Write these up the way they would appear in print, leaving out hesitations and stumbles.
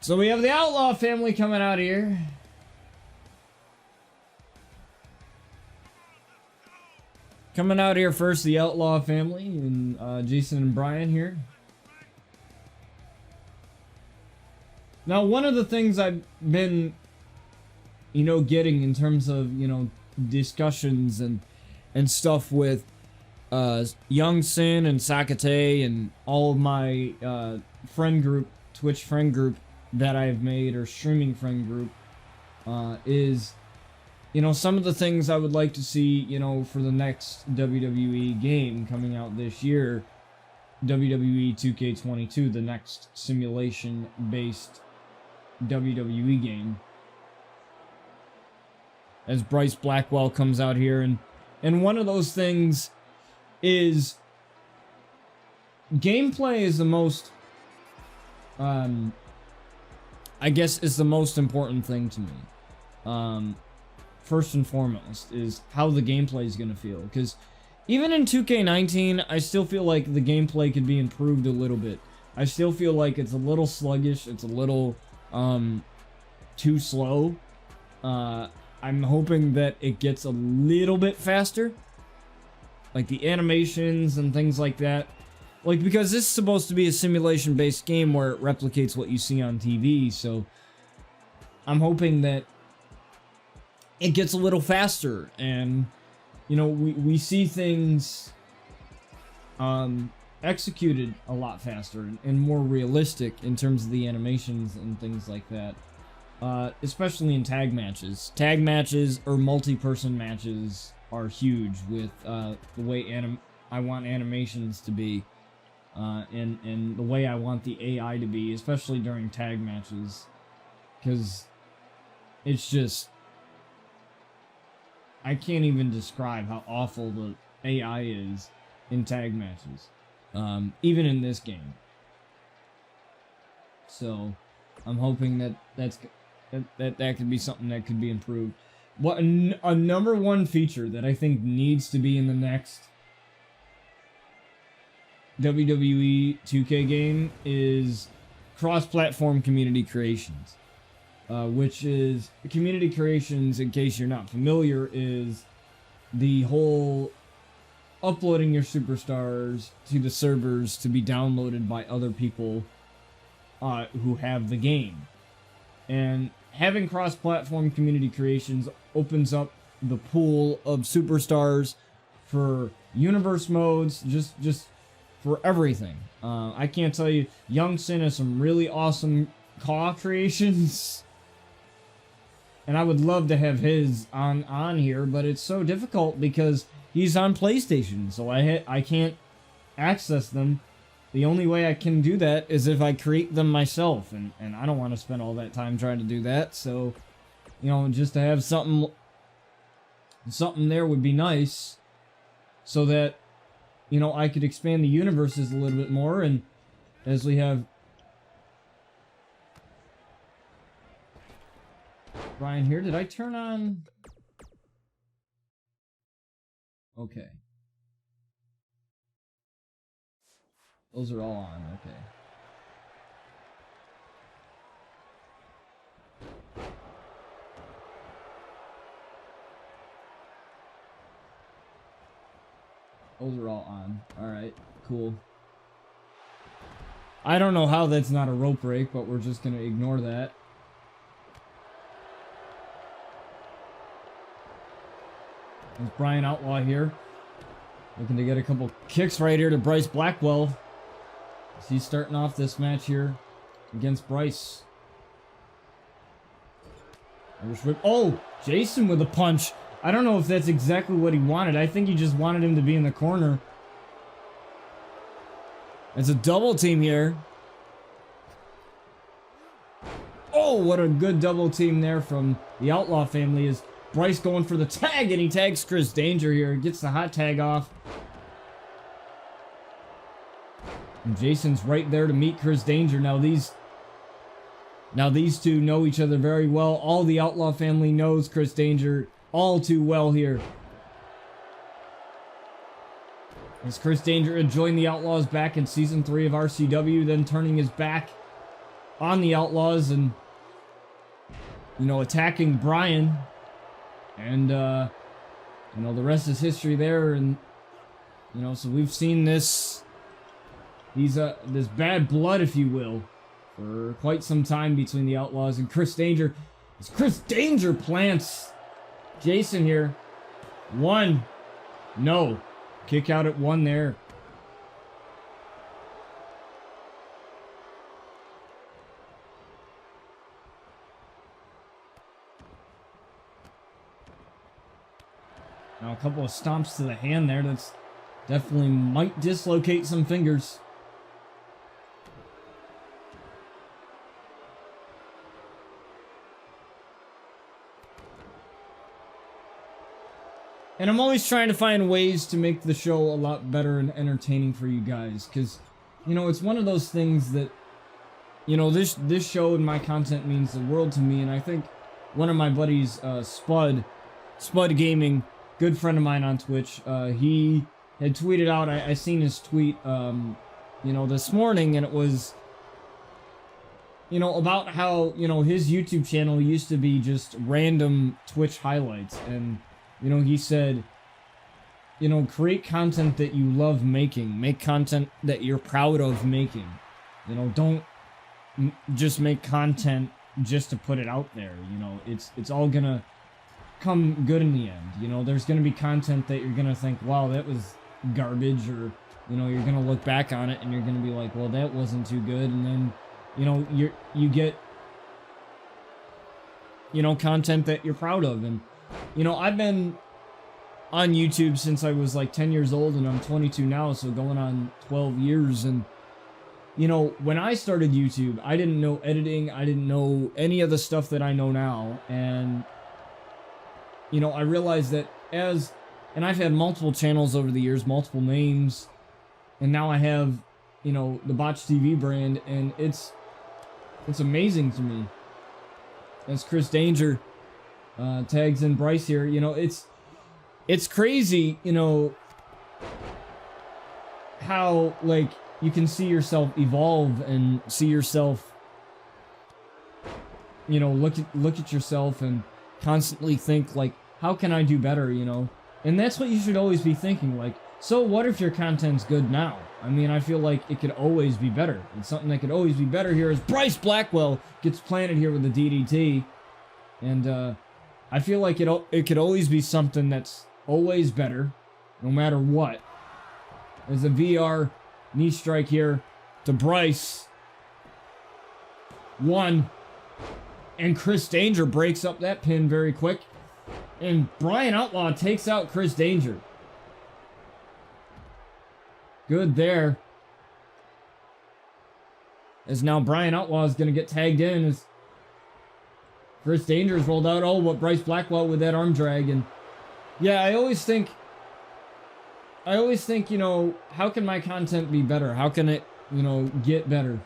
So we have the Outlaw family coming out here. Coming out here first, the Outlaw family, and Jason and Brian here. Now, one of the things I've been, getting in terms of, discussions and stuff with Young Sin and Sakate and all of my Twitch friend group that I've made, or streaming friend group, is, some of the things I would like to see, for the next WWE game coming out this year, WWE 2K22, the next simulation-based WWE game. As Bryce Blackwell comes out here, and one of those things is gameplay is the most, I guess, is the most important thing to me. First and foremost is how the gameplay is going to feel, because even in 2K19 I still feel like the gameplay could be improved a little bit. I still feel like it's a little sluggish, it's a little too slow. I'm hoping that it gets a little bit faster, like the animations and things like that, because this is supposed to be a simulation based game where it replicates what you see on TV, so I'm hoping that it gets a little faster, and we see things executed a lot faster and more realistic in terms of the animations and things like that, especially in tag matches. Tag matches or multi-person matches are huge with the way I want animations to be, and the way I want the AI to be, especially during tag matches, because it's just, I can't even describe how awful the AI is in tag matches, even in this game. So I'm hoping that could be something that could be improved. What a number one feature that I think needs to be in the next WWE 2K game is cross-platform community creations. Which is, community creations, in case you're not familiar, is the whole uploading your superstars to the servers to be downloaded by other people who have the game. And having cross-platform community creations opens up the pool of superstars for universe modes, just for everything. I can't tell you, Young Sin has some really awesome CAW creations. And I would love to have his on here, but it's so difficult because he's on PlayStation, so I can't access them. The only way I can do that is if I create them myself, and I don't want to spend all that time trying to do that, so, just to have something there would be nice, so that, I could expand the universes a little bit more, and as we have Brian here, did I turn on? Okay. Those are all on, okay. Those are all on. Alright, cool. I don't know how that's not a rope break, but we're just gonna ignore that. There's Brian Outlaw here, looking to get a couple kicks right here to Bryce Blackwell. He's starting off this match here against Bryce. Oh, Jason with a punch. I don't know if that's exactly what he wanted. I think he just wanted him to be in the corner. It's a double team here. Oh, what a good double team there from the Outlaw family. Is Bryce going for the tag, and he tags Chris Danger here. Gets the hot tag off. And Jason's right there to meet Chris Danger. Now these two know each other very well. All the Outlaw family knows Chris Danger all too well here. As Chris Danger had joined the Outlaws back in Season 3 of RCW, then turning his back on the Outlaws and, you know, attacking Brian. And, you know, the rest is history there. And, you know, so we've seen this bad blood, if you will, for quite some time between the Outlaws and Chris Danger. As Chris Danger plants Jason here. 1. No. Kick out at 1 there. Now a couple of stomps to the hand there. That's definitely might dislocate some fingers. And I'm always trying to find ways to make the show a lot better and entertaining for you guys. Because, you know, it's one of those things that, you know, this show and my content means the world to me. And I think one of my buddies, Spud Gaming, good friend of mine on Twitch, he had tweeted out, I seen his tweet, you know, this morning, and it was, you know, about how, you know, his YouTube channel used to be just random Twitch highlights. And, you know, he said, you know, create content that you love making. Make content that you're proud of making. You know, don't just make content just to put it out there. You know, it's all gonna come good in the end. You know, there's gonna be content that you're gonna think, wow, that was garbage, or, you know, you're gonna look back on it and you're gonna be like, well, that wasn't too good. And then, you know, you get, you know, content that you're proud of. And, you know, I've been on YouTube since I was like 10 years old, and I'm 22 now, so going on 12 years. And, you know, when I started YouTube, I didn't know editing, I didn't know any of the stuff that I know now. And, you know, I realized that and I've had multiple channels over the years, multiple names, and now I have, you know, the Botch TV brand, and it's amazing to me. As Chris Danger tags in Bryce here, you know, it's crazy, you know, how, like, you can see yourself evolve and see yourself, you know, look at yourself and constantly think, like, how can I do better, you know? And that's what you should always be thinking, like, so what if your content's good now? I mean, I feel like it could always be better. And something that could always be better here is Bryce Blackwell gets planted here with the DDT. And I feel like it could always be something that's always better, no matter what. There's a VR knee strike here to Bryce. 1. And Chris Danger breaks up that pin very quick. And Brian Outlaw takes out Chris Danger. Good there. As now Brian Outlaw is going to get tagged in as Chris Danger is rolled out. Oh, what Bryce Blackwell with that arm drag. And yeah, I always think, you know, how can my content be better? How can it, you know, get better?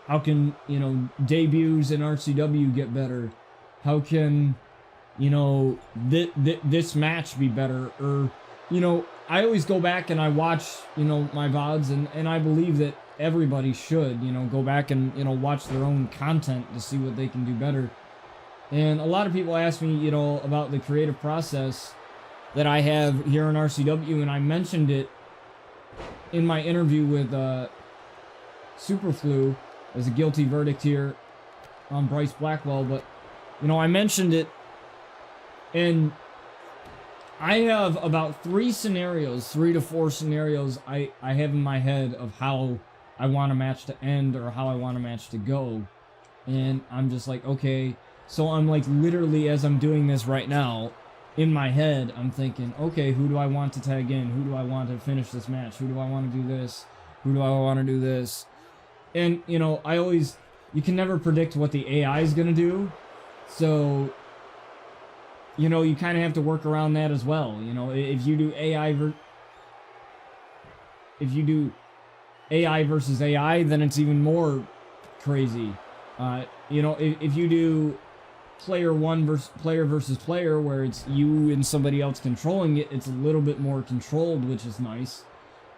How can, you know, debuts in RCW get better? How can, you know, this match be better? Or, you know, I always go back and I watch, you know, my VODs, and I believe that everybody should, you know, go back and, you know, watch their own content to see what they can do better. And a lot of people ask me, you know, about the creative process that I have here in RCW, and I mentioned it in my interview with Superflu as a guilty verdict here on Bryce Blackwell. But, you know, I mentioned it, and I have about 3 to 4 scenarios I have in my head of how I want a match to end or how I want a match to go. And I'm just like, okay, so I'm like literally, as I'm doing this right now, in my head, I'm thinking, okay, who do I want to tag in? Who do I want to finish this match? Who do I want to do this? Who do I want to do this? And, you know, you can never predict what the AI is going to do. So, you know, you kind of have to work around that as well. You know, if you do AI versus AI, then it's even more crazy. You know, if you do player versus player, where it's you and somebody else controlling it, it's a little bit more controlled, which is nice.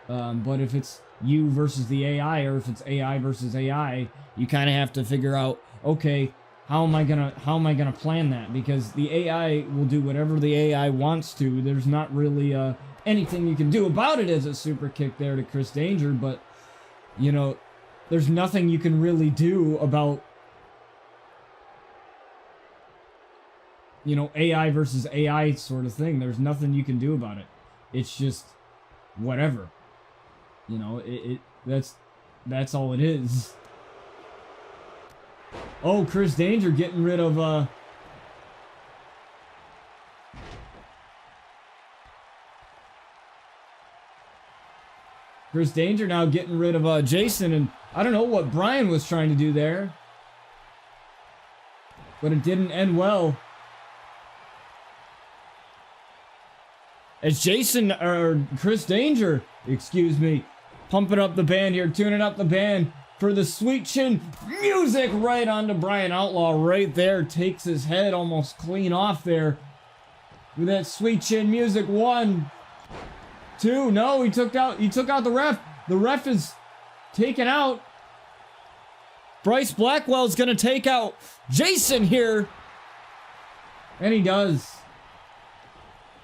But if it's you versus the AI, or if it's AI versus AI, you kind of have to figure out, okay, how am I gonna plan that? Because the AI will do whatever the AI wants to. There's not really anything you can do about it as a super kick there to Chris Danger, but you know, there's nothing you can really do about, you know, AI versus AI sort of thing. There's nothing you can do about it. It's just whatever. You know, that's all it is. Oh, Chris Danger getting rid of Chris Danger now getting rid of Jason, and I don't know what Brian was trying to do there, but it didn't end well. As Jason, or Chris Danger, excuse me, pumping up the band here, tuning up the band for the Sweet Chin music right onto Brian Outlaw right there. Takes his head almost clean off there with that Sweet Chin music. 1, 2, no, he took out the ref. The ref is taken out. Bryce Blackwell's gonna take out Jason here. And he does.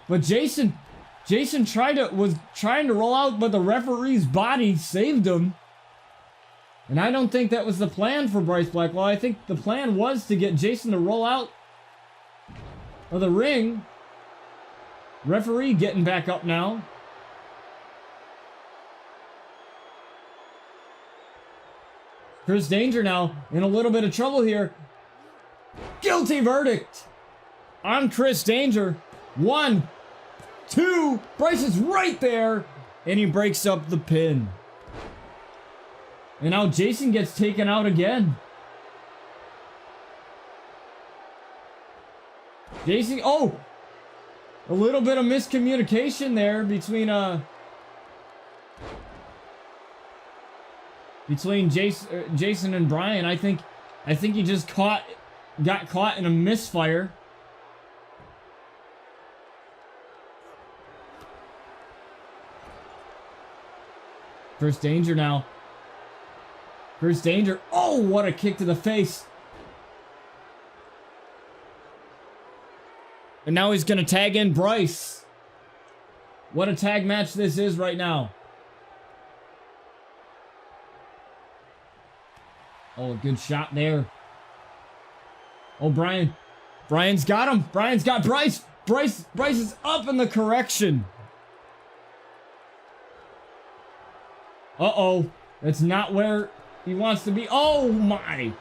But Jason was trying to roll out, but the referee's body saved him. And I don't think that was the plan for Bryce Blackwell. I think the plan was to get Jason to roll out of the ring. Referee getting back up now. Chris Danger now in a little bit of trouble here. Guilty verdict on Chris Danger. 1, 2, Bryce is right there, and he breaks up the pin. And now Jason gets taken out again. Jason, oh! A little bit of miscommunication there between Jason and Brian. I think he just got caught in a misfire. Chris Danger now. Chris Danger. Oh, what a kick to the face. And now he's going to tag in Bryce. What a tag match this is right now. Oh, a good shot there. Oh, Brian's got him. Brian's got Bryce. Bryce is up in the correction. Uh-oh. That's not where he wants to be. Oh, my.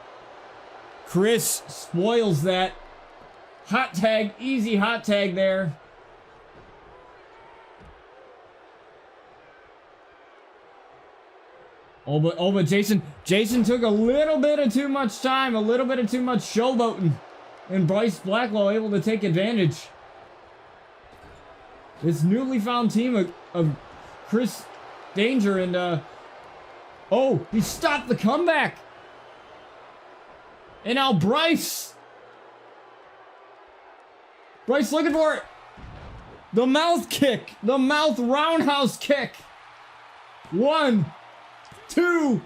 Chris spoils that. Hot tag. Easy hot tag there. Oh, but Jason took a little bit of too much time, a little bit of too much showboating, and Bryce Blackwell able to take advantage. This newly found team of Chris Danger and, oh, he stopped the comeback. And now Bryce looking for it. The mouth kick, the mouth roundhouse kick. 1, 2,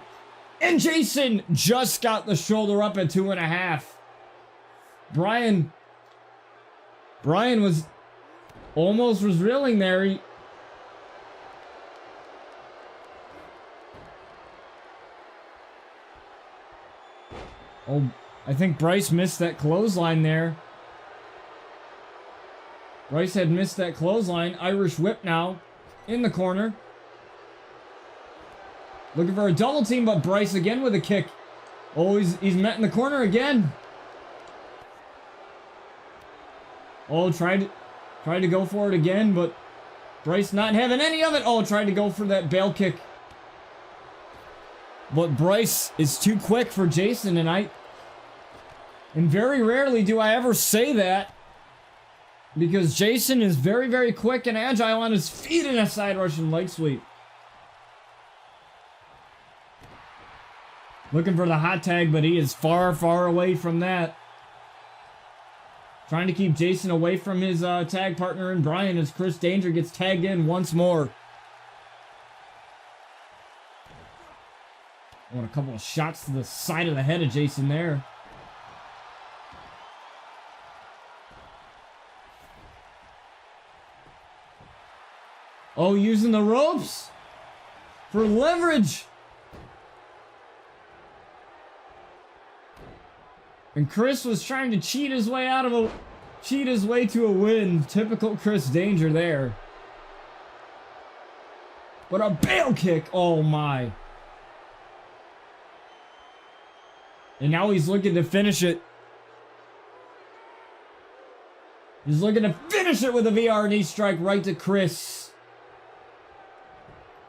and Jason just got the shoulder up at 2.5. Brian was almost reeling there. Oh, I think Bryce missed that clothesline there. Bryce had missed that clothesline. Irish whip now in the corner. Looking for a double team, but Bryce again with a kick. Oh, he's met in the corner again. Oh, tried to go for it again, but Bryce not having any of it. Oh, tried to go for that bail kick. But Bryce is too quick for Jason, and very rarely do I ever say that, because Jason is very, very quick and agile on his feet in a side Russian leg sweep. Looking for the hot tag, but he is far, far away from that. Trying to keep Jason away from his tag partner and Brian as Chris Danger gets tagged in once more. Want a couple of shots to the side of the head of Jason there. Oh, using the ropes for leverage. And Chris was trying to cheat his way to a win. Typical Chris Danger there. But a bail kick. Oh my. And now he's looking to finish it. He's looking to finish it with a VR knee strike right to Chris.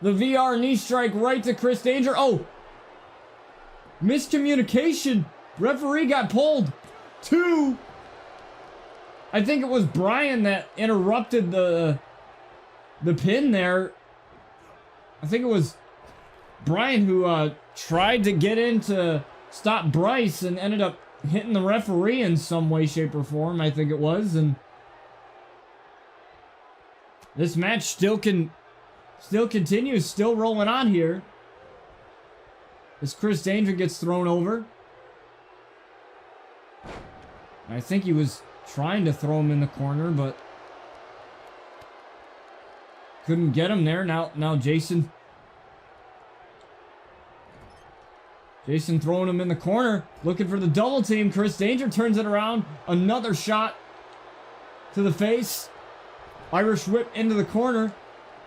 The VR knee strike right to Chris Danger. Oh! Miscommunication. Referee got pulled. 2. I think it was Brian that interrupted the pin there. I think it was Brian who tried to get in to stop Bryce and ended up hitting the referee in some way, shape, or form. I think it was. And this match still continues, still rolling on here. As Chris Danger gets thrown over. I think he was trying to throw him in the corner, but couldn't get him there. Now Jason throwing him in the corner, looking for the double team. Chris Danger turns it around. Another shot to the face. Irish whip into the corner.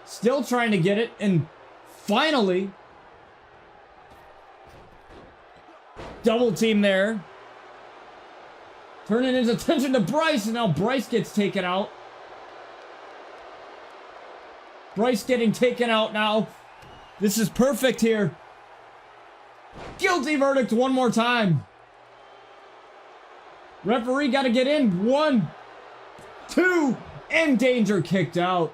Still trying to get it, and finally double team there. Turning his attention to Bryce, and now Bryce gets taken out. Bryce getting taken out now. This is perfect here. Guilty verdict one more time. Referee got to get in. 1, 2, and Danger kicked out.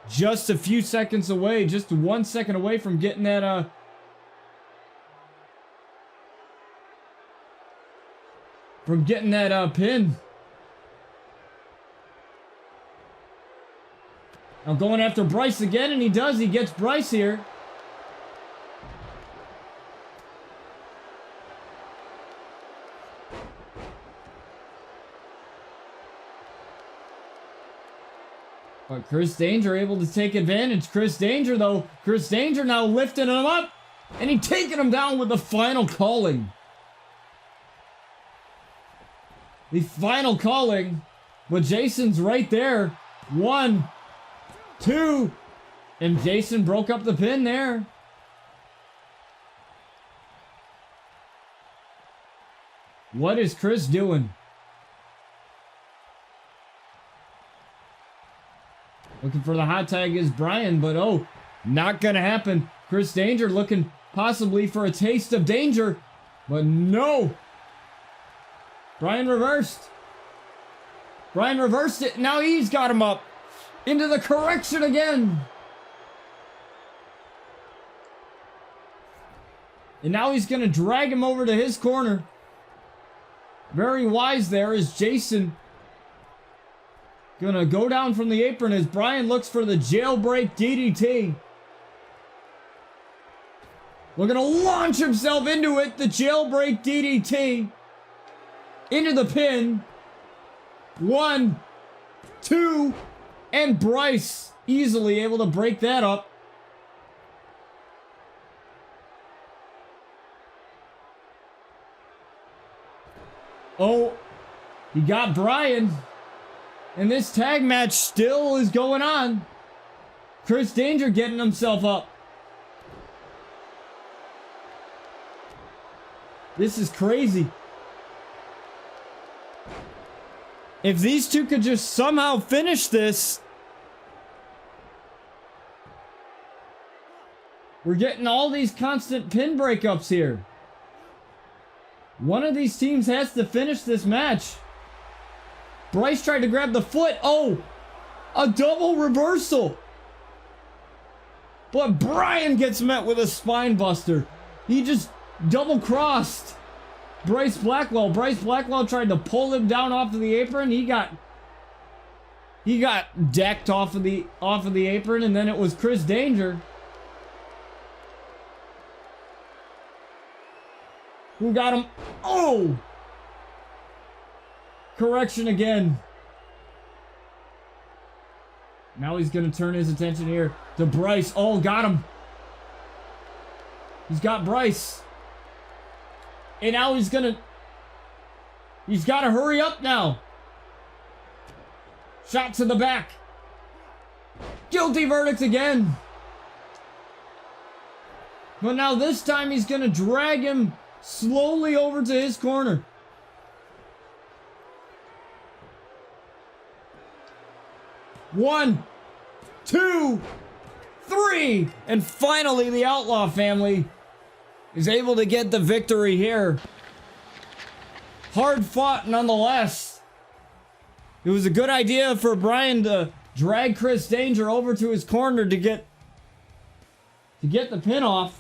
Just a few seconds away, just 1 second away from getting that pin. Now going after Bryce again, and he does. He gets Bryce here. But Chris Danger able to take advantage. Chris Danger now lifting him up, and he taking him down with the final calling. The final calling, but Jason's right there. 1, 2, and Jason broke up the pin there. What is Chris doing? Looking for the hot tag is Brian, but oh, not gonna happen. Chris Danger looking possibly for a taste of danger, but no. Brian reversed. Brian reversed it. Now he's got him up into the correction again. And now he's going to drag him over to his corner. Very wise there is Jason. Going to go down from the apron as Brian looks for the jailbreak DDT. Looking to launch himself into it. The jailbreak DDT. Into the pin. 1, 2, and Bryce easily able to break that up. Oh, he got Brian. And this tag match still is going on. Chris Danger getting himself up. This is crazy. If these two could just somehow finish this, we're getting all these constant pin breakups here. One of these teams has to finish this match. Bryce tried to grab the foot. Oh, a double reversal. But Brian gets met with a spine buster. He just double crossed Bryce Blackwell. Bryce Blackwell tried to pull him down off of the apron. He got decked off of the apron, and then it was Chris Danger. Who got him? Oh! Correction again. Now he's going to turn his attention here to Bryce. Oh, got him. He's got Bryce. And now he's got to hurry up now. Shot to the back. Guilty verdict again. But now this time he's going to drag him slowly over to his corner. One, two, three, and finally the Outlaw family is able to get the victory here. Hard fought nonetheless. It was a good idea for Brian to drag Chris Danger over to his corner to get the pin off.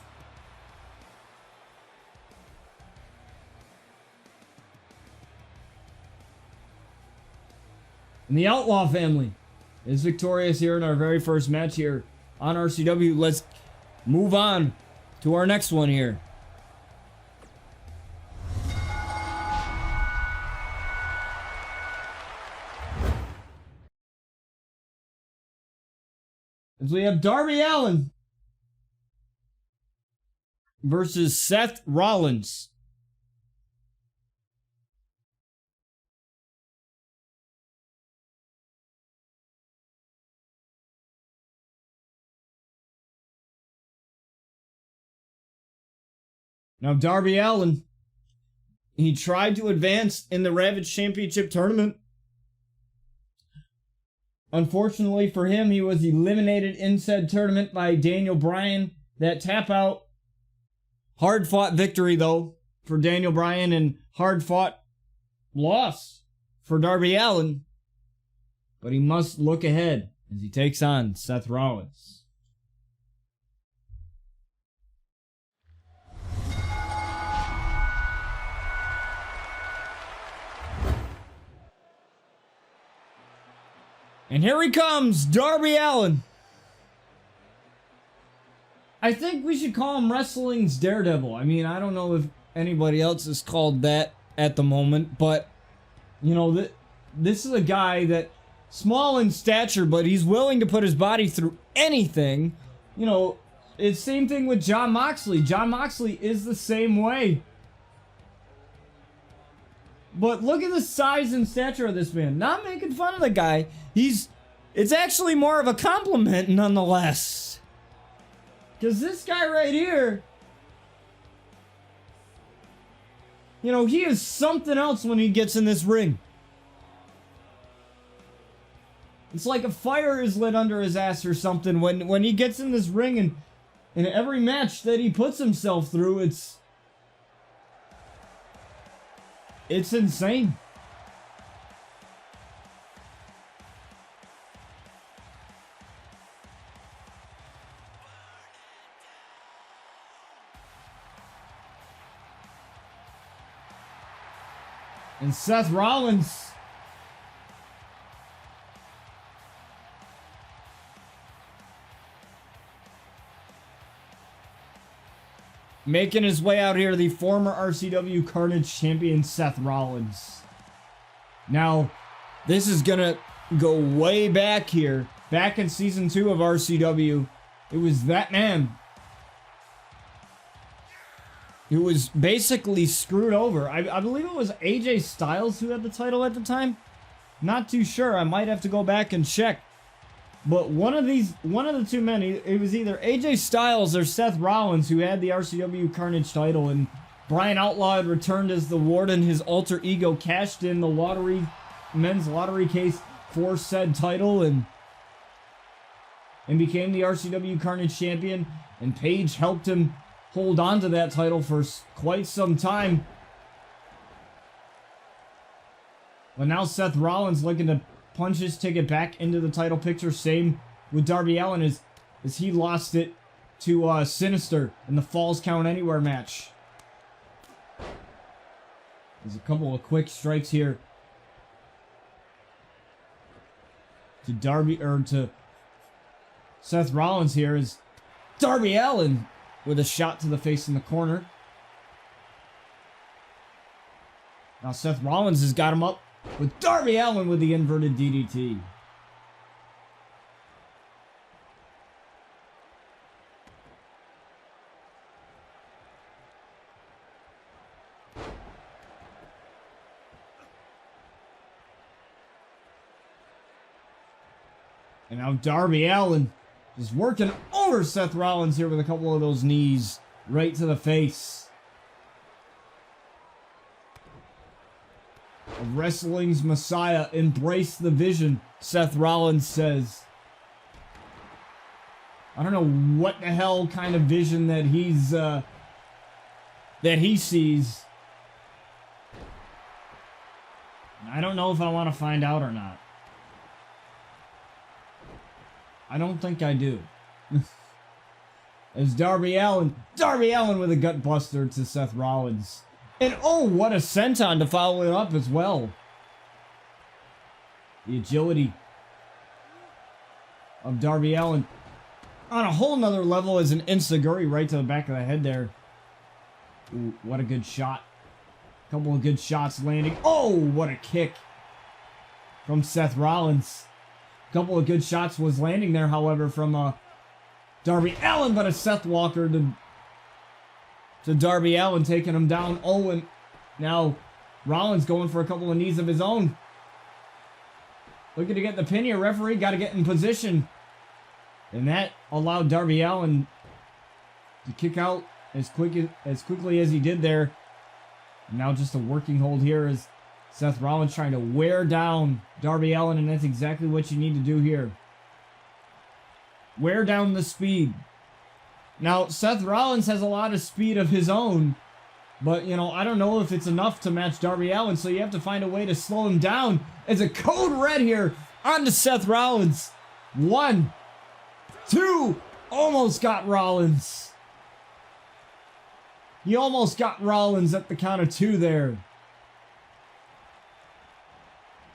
And the Outlaw family is victorious here in our very first match here on RCW. Let's move on to our next one here. As we have Darby Allin versus Seth Rollins. Now, Darby Allin, he tried to advance in the Ravage Championship tournament. Unfortunately for him, he was eliminated in said tournament by Daniel Bryan. That tap out. Hard fought victory, though, for Daniel Bryan, and hard fought loss for Darby Allin. But he must look ahead as he takes on Seth Rollins. And here he comes, Darby Allin. I think we should call him wrestling's Daredevil. I mean, I don't know if anybody else is called that at the moment, but, you know, this is a guy that, small in stature, but he's willing to put his body through anything. You know, it's same thing with Jon Moxley. Jon Moxley is the same way. But look at the size and stature of this man. Not making fun of the guy. It's actually more of a compliment nonetheless. Because this guy right here, you know, he is something else when he gets in this ring. It's like a fire is lit under his ass or something when he gets in this ring, and in every match that he puts himself through, it's insane. And Seth Rollins making his way out here, the former RCW Carnage champion Seth Rollins. Now, this is gonna go way back here. Back in season 2 of RCW, it was that man who was basically screwed over. I believe it was AJ Styles who had the title at the time. Not too sure. I might have to go back and check. But one of the two men, it was either AJ Styles or Seth Rollins who had the RCW Carnage title, and Brian Outlaw had returned as the Warden. His alter ego cashed in the men's lottery case for said title and became the RCW Carnage champion, and Paige helped him hold on to that title for quite some time. But now Seth Rollins looking to punch his ticket back into the title picture. Same with Darby Allin as he lost it to Sinister in the Falls Count Anywhere match. There's a couple of quick strikes here to Seth Rollins here as Darby Allin with a shot to the face in the corner. Now Seth Rollins has got him up with Darby Allin with the inverted DDT. And now Darby Allin just working over Seth Rollins here with a couple of those knees right to the face. Wrestling's Messiah, embrace the vision, Seth Rollins says. I don't know what the hell kind of vision that he sees. I don't know if I want to find out or not. I don't think I do. As Darby Allin with a gut buster to Seth Rollins. And oh, what a senton to follow it up as well. The agility of Darby Allin on a whole nother level as an enziguri right to the back of the head there. Ooh, what a good shot. Couple of good shots landing. Oh, what a kick from Seth Rollins. Couple of good shots was landing there, however, from Darby Allin, but a Seth Walker to Darby Allin, taking him down. Oh, and now Rollins going for a couple of knees of his own. Looking to get the pin here. Referee got to get in position. And that allowed Darby Allin to kick out as quickly as he did there. And now just a working hold here as Seth Rollins trying to wear down Darby Allin, and that's exactly what you need to do here. Wear down the speed. Now, Seth Rollins has a lot of speed of his own, but, you know, I don't know if it's enough to match Darby Allin, so you have to find a way to slow him down. It's a code red here onto Seth Rollins. 1, 2, almost got Rollins. He almost got Rollins at the count of 2 there.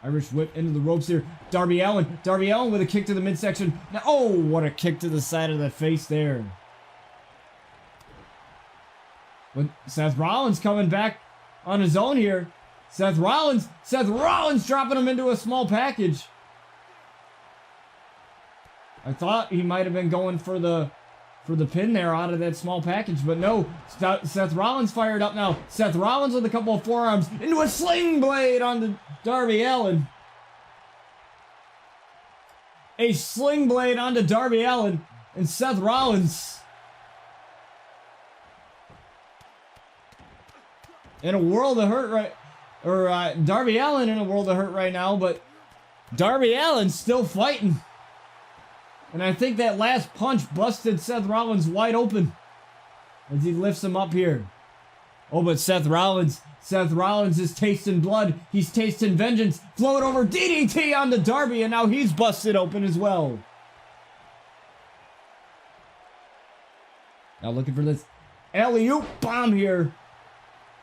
Irish whip into the ropes here. Darby Allin with a kick to the midsection. Now, oh, what a kick to the side of the face there. But Seth Rollins coming back on his own here. Seth Rollins dropping him into a small package. I thought he might have been going for the pin there out of that small package, but no. Seth Rollins fired up now. Seth Rollins with a couple of forearms into a sling blade onto Darby Allin. A sling blade onto Darby Allin and Seth Rollins. In a world of hurt Darby Allin in a world of hurt right now, but Darby Allin's still fighting. And I think that last punch busted Seth Rollins wide open as he lifts him up here. Oh, but Seth Rollins is tasting blood. He's tasting vengeance. Float over DDT onto Darby, and now he's busted open as well. Now looking for this alley-oop bomb here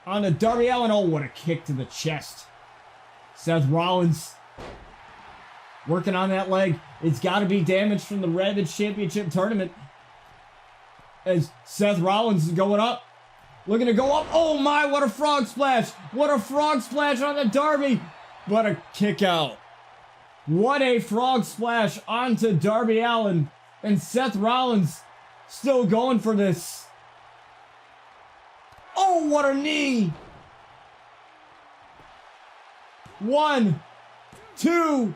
onto Darby Allin. Oh, what a kick to the chest. Seth Rollins working on that leg. It's got to be damaged from the Ravage Championship tournament. As Seth Rollins is going up. Looking to go up. Oh my, what a frog splash. What a frog splash on the Darby. What a kick out. What a frog splash onto Darby Allin. And Seth Rollins still going for this. Oh, what a knee. 1, 2,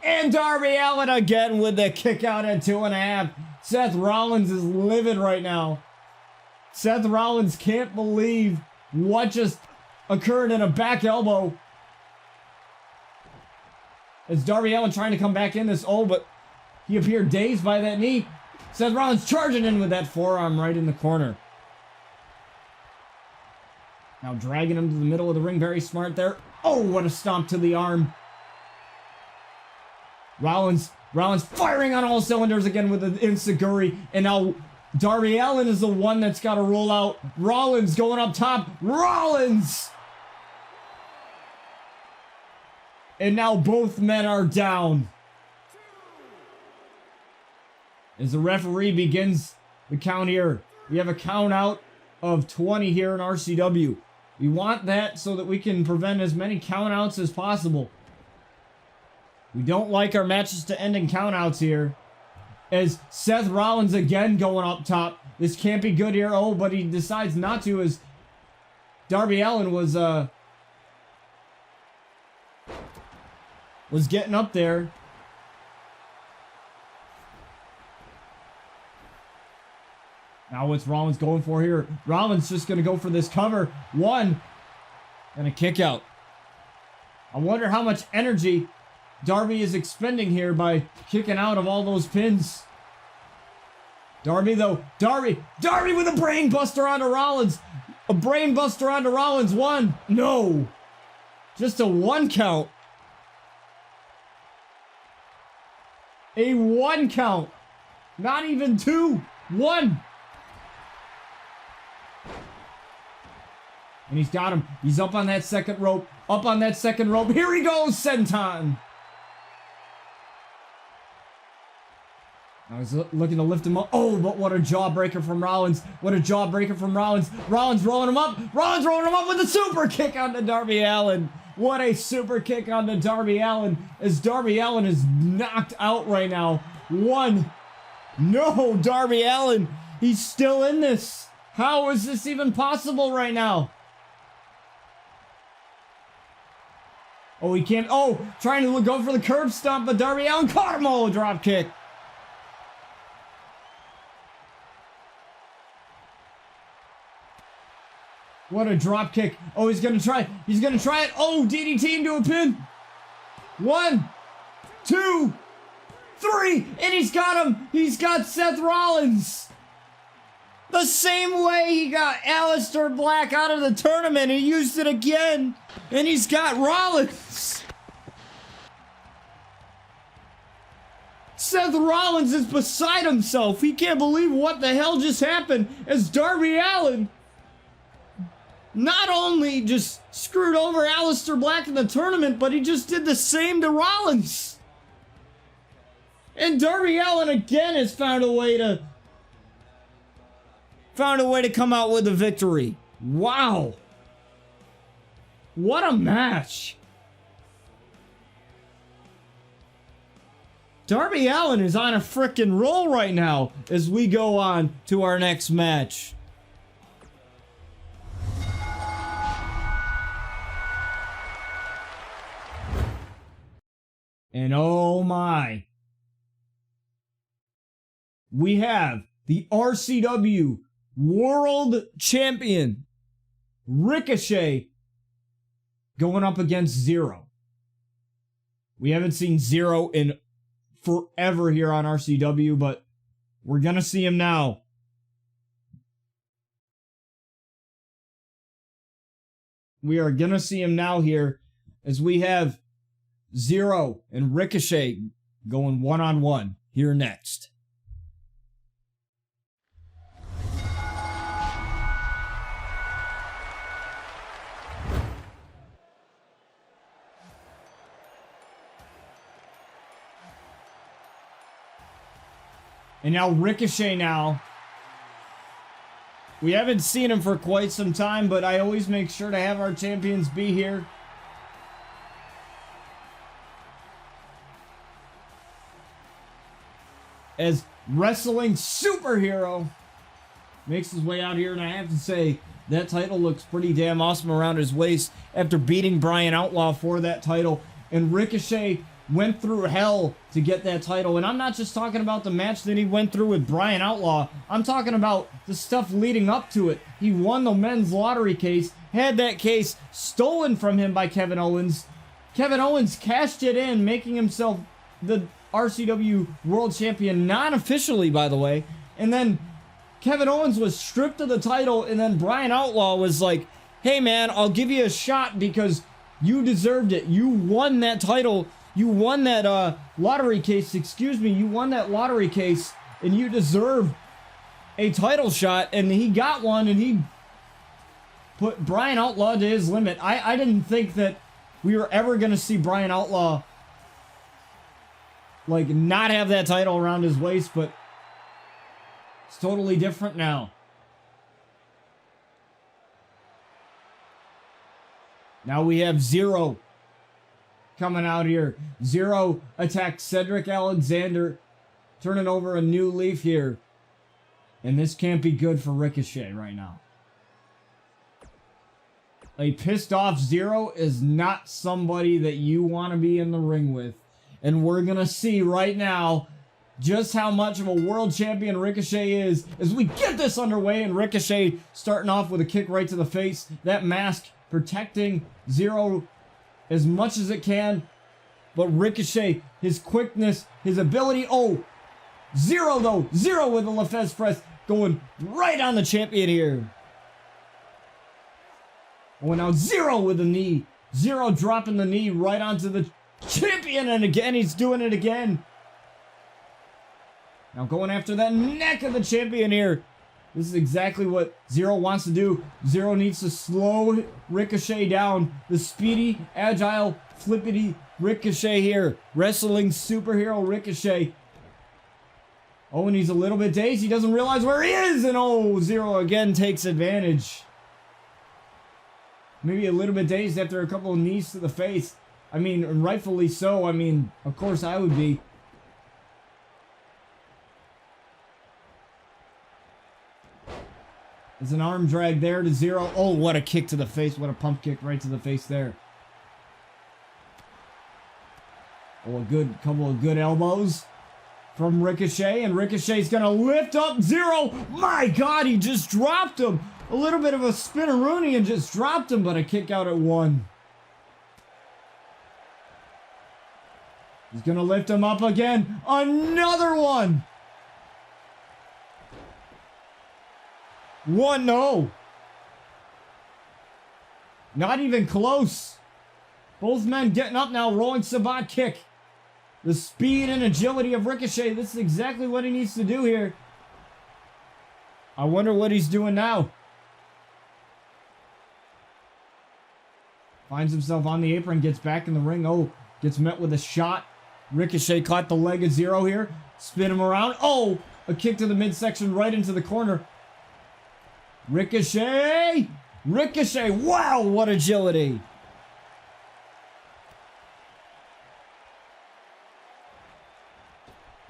and Darby Allin again with the kick out at 2.5. Seth Rollins is livid right now. Seth Rollins can't believe what just occurred in a back elbow. As Darby Allin trying to come back in this, but he appeared dazed by that knee. Seth Rollins charging in with that forearm right in the corner. Now dragging him to the middle of the ring. Very smart there. Oh, what a stomp to the arm. Rollins firing on all cylinders again with an enziguri. And now Darby Allin is the one that's got to roll out. Rollins going up top. Rollins! And now both men are down. As the referee begins the count here. We have a count out of 20 here in RCW. We want that so that we can prevent as many countouts as possible. We don't like our matches to end in countouts here. As Seth Rollins again going up top. This can't be good here. Oh, but he decides not to as Darby Allin was getting up there. Now what's Rollins going for here? Rollins just going to go for this cover. One. And a kick out. I wonder how much energy Darby is expending here by kicking out of all those pins. Darby though. Darby with a brain buster onto Rollins. A brain buster onto Rollins. One. No. Just a 1 count. A 1 count. Not even 2. 1. And he's got him. He's up on that second rope. Up on that second rope. Here he goes, senton. I was looking to lift him up. Oh, but what a jawbreaker from Rollins. What a jawbreaker from Rollins. Rollins rolling him up. Rollins rolling him up with a super kick onto Darby Allin. What a super kick onto Darby Allin. As Darby Allin is knocked out right now. 1. No, Darby Allin. He's still in this. How is this even possible right now? Oh, he can't. Oh, trying to go for the curb stomp, but Darby Allin caught him. Oh, drop kick. What a drop kick. Oh, he's going to try. He's going to try it. Oh, DDT into a pin. 1, 2, 3. And he's got him. He's got Seth Rollins. The same way he got Aleister Black out of the tournament. He used it again. And he's got Rollins. Seth Rollins is beside himself. He can't believe what the hell just happened as Darby Allin not only just screwed over Aleister Black in the tournament, but he just did the same to Rollins. And Darby Allin again has found a way to come out with a victory. Wow. What a match. Darby Allin is on a frickin' roll right now as we go on to our next match. And oh my. We have the RCW World Champion Ricochet going up against Zero. We haven't seen Zero in forever here on RCW, but we're gonna see him now. We are gonna see him now here as we have Zero and Ricochet going one-on-one here next. And now Ricochet now. We haven't seen him for quite some time, but I always make sure to have our champions be here. As wrestling superhero makes his way out here, and I have to say, that title looks pretty damn awesome around his waist after beating Brian Outlaw for that title. And Ricochet went through hell to get that title. And I'm not just talking about the match that he went through with Brian Outlaw. I'm talking about the stuff leading up to it. He won the men's lottery case, had that case stolen from him by Kevin Owens. Kevin Owens cashed it in, making himself the RCW World Champion, non-officially, by the way. And then Kevin Owens was stripped of the title, and then Brian Outlaw was like, hey man, I'll give you a shot because you deserved it. You won that title. You won that lottery case. You won that lottery case, and you deserve a title shot. And he got one, and he put Brian Outlaw to his limit. I didn't think that we were ever going to see Brian Outlaw like not have that title around his waist, but it's totally different now. Now we have Zero coming out here. Zero attacks Cedric Alexander, turning over a new leaf here. And this can't be good for Ricochet right now. A pissed off Zero is not somebody that you want to be in the ring with. And we're going to see right now just how much of a world champion Ricochet is as we get this underway. And Ricochet starting off with a kick right to the face. That mask protecting Zero as much as it can. But Ricochet, his quickness, his ability. Oh, Zero though. Zero with the LaFez press going right on the champion here. Oh, and now Zero with the knee. Zero dropping the knee right onto the champion. And again, he's doing it again. Now going after that neck of the champion here. This is exactly what Zero wants to do. Zero needs to slow Ricochet down. The speedy, agile, flippity Ricochet here. Wrestling superhero Ricochet. Oh, and he's a little bit dazed. He doesn't realize where he is. And oh, Zero again takes advantage. Maybe a little bit dazed after a couple of knees to the face. I mean, rightfully so. I mean, of course I would be. There's an arm drag there to Zero. Oh, what a kick to the face. What a pump kick right to the face there. Oh, a couple of good elbows from Ricochet. And Ricochet's going to lift up Zero. My God, he just dropped him. A little bit of a spinneroonie and just dropped him, but a kick out at 1. He's going to lift him up again. Another one. 1, no. Not even close. Both men getting up now. Rolling Sabat kick. The speed and agility of Ricochet. This is exactly what he needs to do here. I wonder what he's doing now. Finds himself on the apron. Gets back in the ring. Oh, gets met with a shot. Ricochet caught the leg of Zero here. Spin him around. Oh, a kick to the midsection right into the corner. Ricochet! Ricochet! Wow, what agility!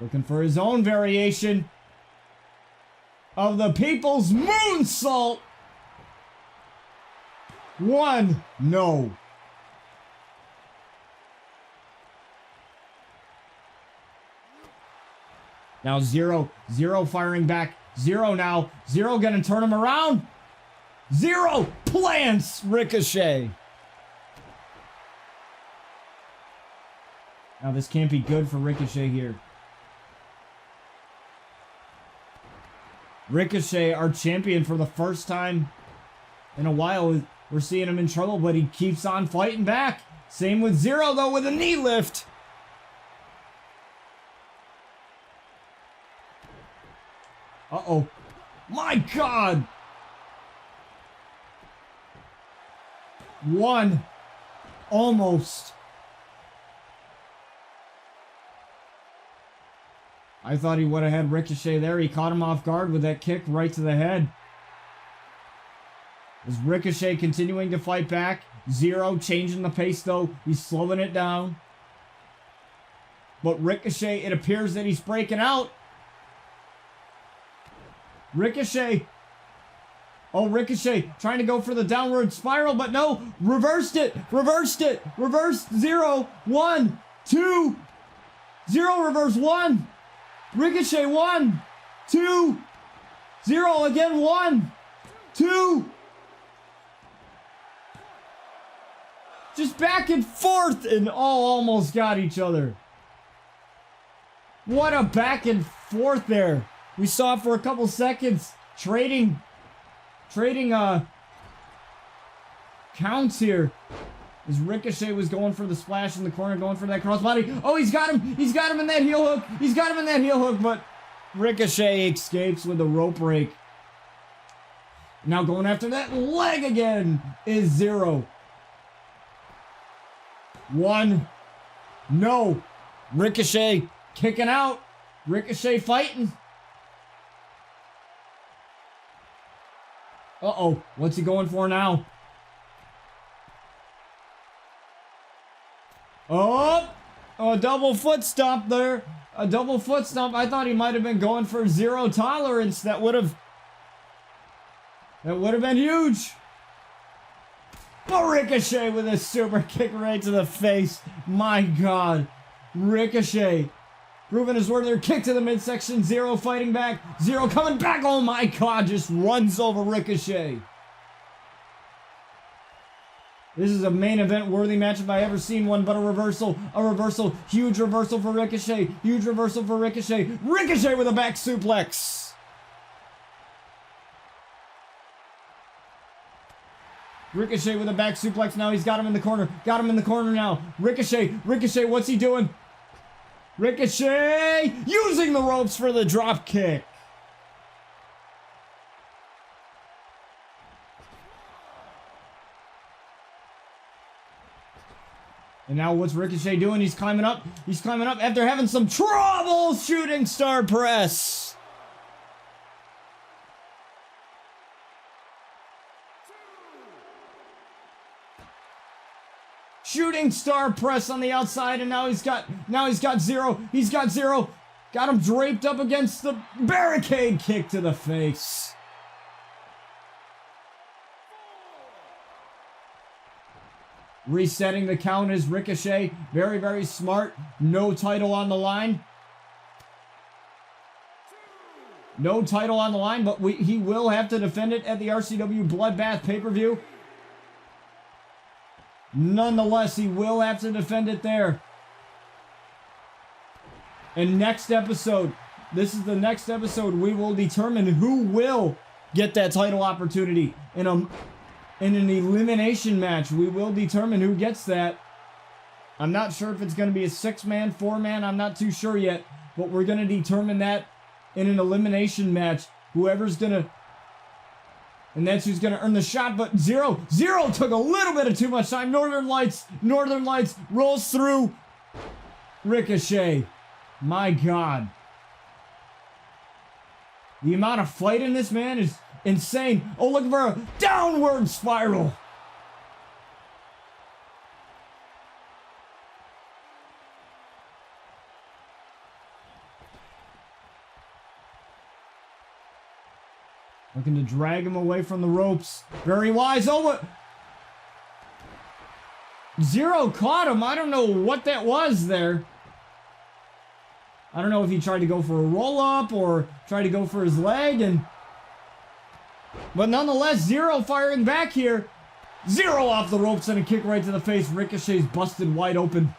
Looking for his own variation of the People's Moonsault. 1, no. Now Zero firing back. Zero now. Zero gonna turn him around. Zero plants Ricochet. Now this can't be good for Ricochet here. Ricochet, our champion for the first time in a while. We're seeing him in trouble, but he keeps on fighting back. Same with Zero though with a knee lift. Uh-oh. My God! 1. Almost. I thought he would have had Ricochet there. He caught him off guard with that kick right to the head. Is Ricochet continuing to fight back? Zero changing the pace though. He's slowing it down. But Ricochet, it appears that he's breaking out. Ricochet. Oh, Ricochet trying to go for the downward spiral, but no. Reversed it. Reversed it. Reversed. 0, 1, 2. 0 reverse 1. Ricochet 1, 2. 0 again. 1, 2. Just back and forth and all almost got each other. What a back and forth there. We saw it for a couple seconds. Trading counts here. As Ricochet was going for the splash in the corner, going for that crossbody. Oh, he's got him. He's got him in that heel hook. He's got him in that heel hook, but Ricochet escapes with a rope break. Now going after that leg again is 0. 1. No. Ricochet kicking out. Ricochet fighting. Uh-oh. What's he going for now? Oh, a double foot stomp there. A double foot stomp. I thought he might have been going for zero tolerance. That would have been huge. Oh, Ricochet with a super kick right to the face. My God. Ricochet proving his worth there. Kick to the midsection. Zero fighting back. Zero coming back. Oh my God. Just runs over Ricochet. This is a main event worthy match if I ever seen one, but a reversal, huge reversal for Ricochet, huge reversal for Ricochet, Ricochet with a back suplex. Ricochet with a back suplex, now he's got him in the corner, now. Ricochet, what's he doing? Ricochet, using the ropes for the drop kick. And now what's Ricochet doing? He's climbing up after having some trouble. Shooting star press. Shooting star press on the outside, and now he's got zero. Got him draped up against the barricade. Kick to the face. Resetting the count is Ricochet. Very, very smart. No title on the line. No title on the line, but he will have to defend it at the RCW Bloodbath pay-per-view. Nonetheless, he will have to defend it there. And next episode, this is the next episode, we will determine who will get that title opportunity in an elimination match. We will determine who gets that. I'm not sure if it's going to be a 6-man, 4-man. I'm not too sure yet. But we're going to determine that in an elimination match. Whoever's going to... And that's who's going to earn the shot. But Zero took a little bit of too much time. Northern Lights rolls through Ricochet. My God. The amount of fight in this man is insane. Oh, looking for a downward spiral. Looking to drag him away from the ropes. Very wise. Oh, what? Zero caught him. I don't know what that was there. I don't know if he tried to go for a roll-up or tried to go for his leg. But nonetheless, Zero firing back here. Zero off the ropes and a kick right to the face. Ricochet's busted wide open.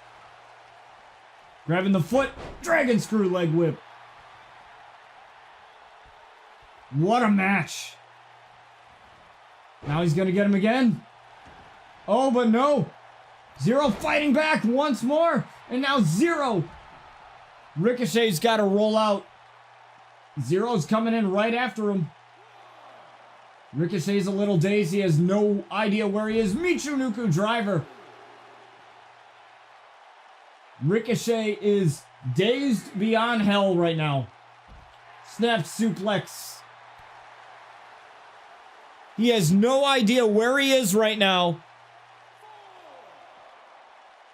Grabbing the foot. Dragon screw leg whip. What a match. Now he's going to get him again. Oh, but no. Zero fighting back once more. And now Zero. Ricochet's got to roll out. Zero's coming in right after him. Ricochet's a little dazed. He has no idea where he is. Michinoku driver. Ricochet is dazed beyond hell right now. Snap suplex. He has no idea where he is right now.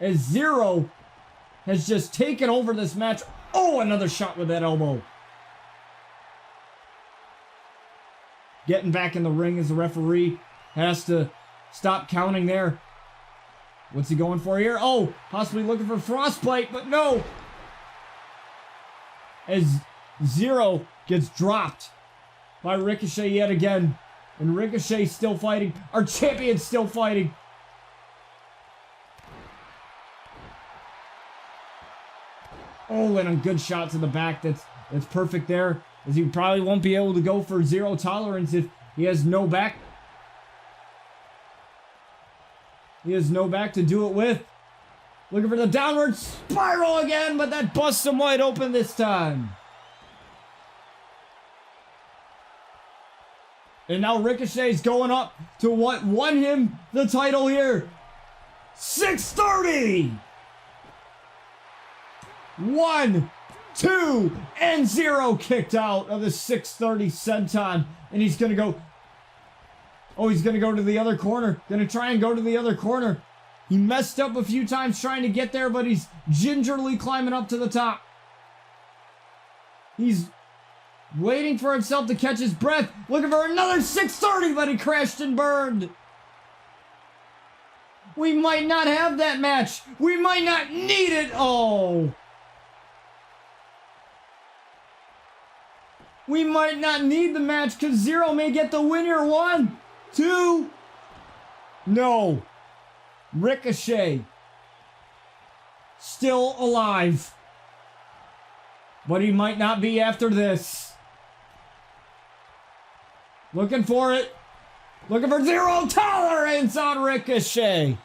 As Zero has just taken over this match. Oh, another shot with that elbow. Getting back in the ring as the referee has to stop counting there. What's he going for here? Oh, possibly looking for frostbite, but no. As Zero gets dropped by Ricochet yet again. And Ricochet still fighting. Our champion's still fighting. Oh, and a good shot to the back. That's perfect there. As he probably won't be able to go for zero tolerance if he has no back. He has no back to do it with. Looking for the downward spiral again, but that busts him wide open this time. And now Ricochet's going up to what won him the title here. 630! 1, 2, and 0 kicked out of the 630 senton. And he's going to go... Oh, he's going to go to the other corner. Going to try and go to the other corner. He messed up a few times trying to get there, but he's gingerly climbing up to the top. He's waiting for himself to catch his breath, looking for another 630, but he crashed and burned. We might not have that match. We might not need it. Oh. We might not need the match because Zero may get the win here. 1, 2. No. Ricochet. Still alive. But he might not be after this. Looking for it. Looking for zero tolerance on Ricochet.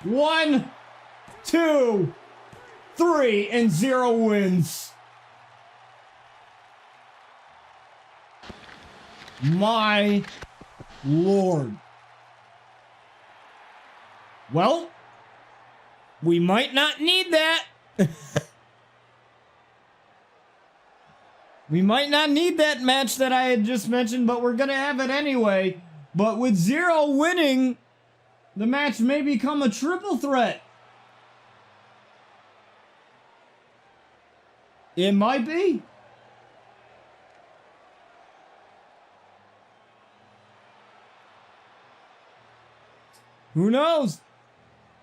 1, 2, 3, and Zero wins. My Lord. Well, we might not need that. We might not need that match that I had just mentioned, but we're going to have it anyway. But with Zero winning, the match may become a triple threat. It might be. Who knows?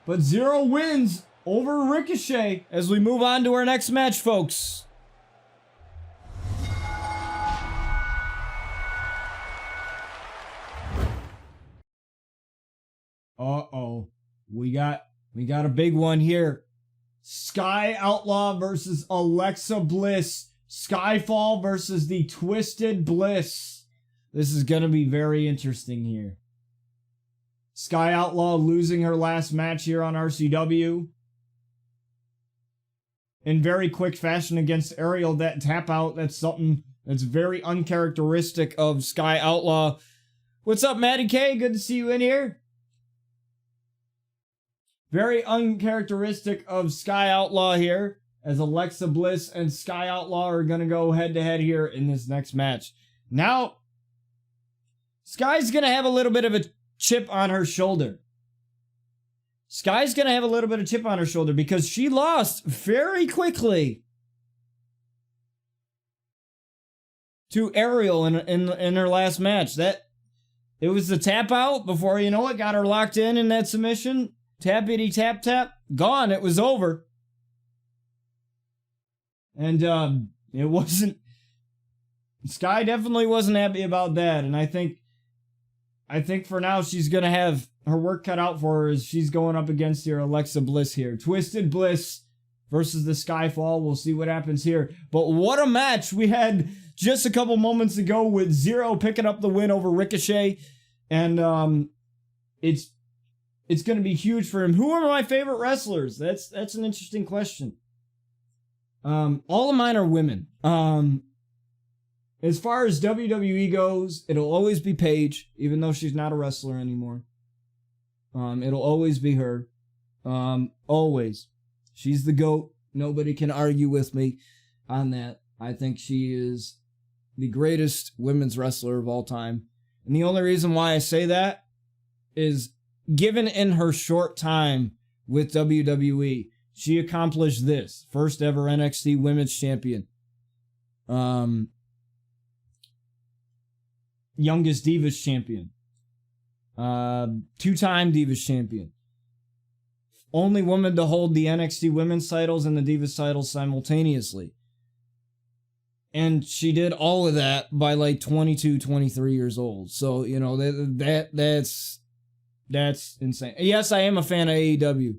But Zero wins over Ricochet as we move on to our next match, folks. Uh-oh. We got a big one here. Sky Outlaw versus Alexa Bliss. Skyfall versus the Twisted Bliss. This is going to be very interesting here. Sky Outlaw losing her last match here on RCW. In very quick fashion against Ariel. That tap out, that's something that's very uncharacteristic of Sky Outlaw. What's up, Maddie K? Good to see you in here. Very uncharacteristic of Sky Outlaw here, as Alexa Bliss and Sky Outlaw are going to go head-to-head here in this next match. Now, Sky's going to have a little bit of a chip on her shoulder. Sky's going to have a little bit of chip on her shoulder because she lost very quickly to Ariel in her last match. It was the tap out before, you know it, got her locked in that submission. Tappity tap tap, gone. It was over. And it wasn't. Sky definitely wasn't happy about that. And I think for now she's gonna have her work cut out for her as she's going up against your Alexa Bliss here. Twisted Bliss versus the Skyfall. We'll see what happens here. But what a match we had just a couple moments ago with Zero picking up the win over Ricochet. And it's going to be huge for him. Who are my favorite wrestlers? That's an interesting question. All of mine are women. As far as WWE goes, it'll always be Paige, even though she's not a wrestler anymore. It'll always be her. Always. She's the GOAT. Nobody can argue with me on that. I think she is the greatest women's wrestler of all time. And the only reason why I say that is, given in her short time with WWE, she accomplished this. First ever NXT Women's Champion. Youngest Divas Champion. Two-time Divas Champion. Only woman to hold the NXT Women's titles and the Divas titles simultaneously. And she did all of that by like 22, 23 years old. So, you know, that's insane. Yes, I am a fan of AEW.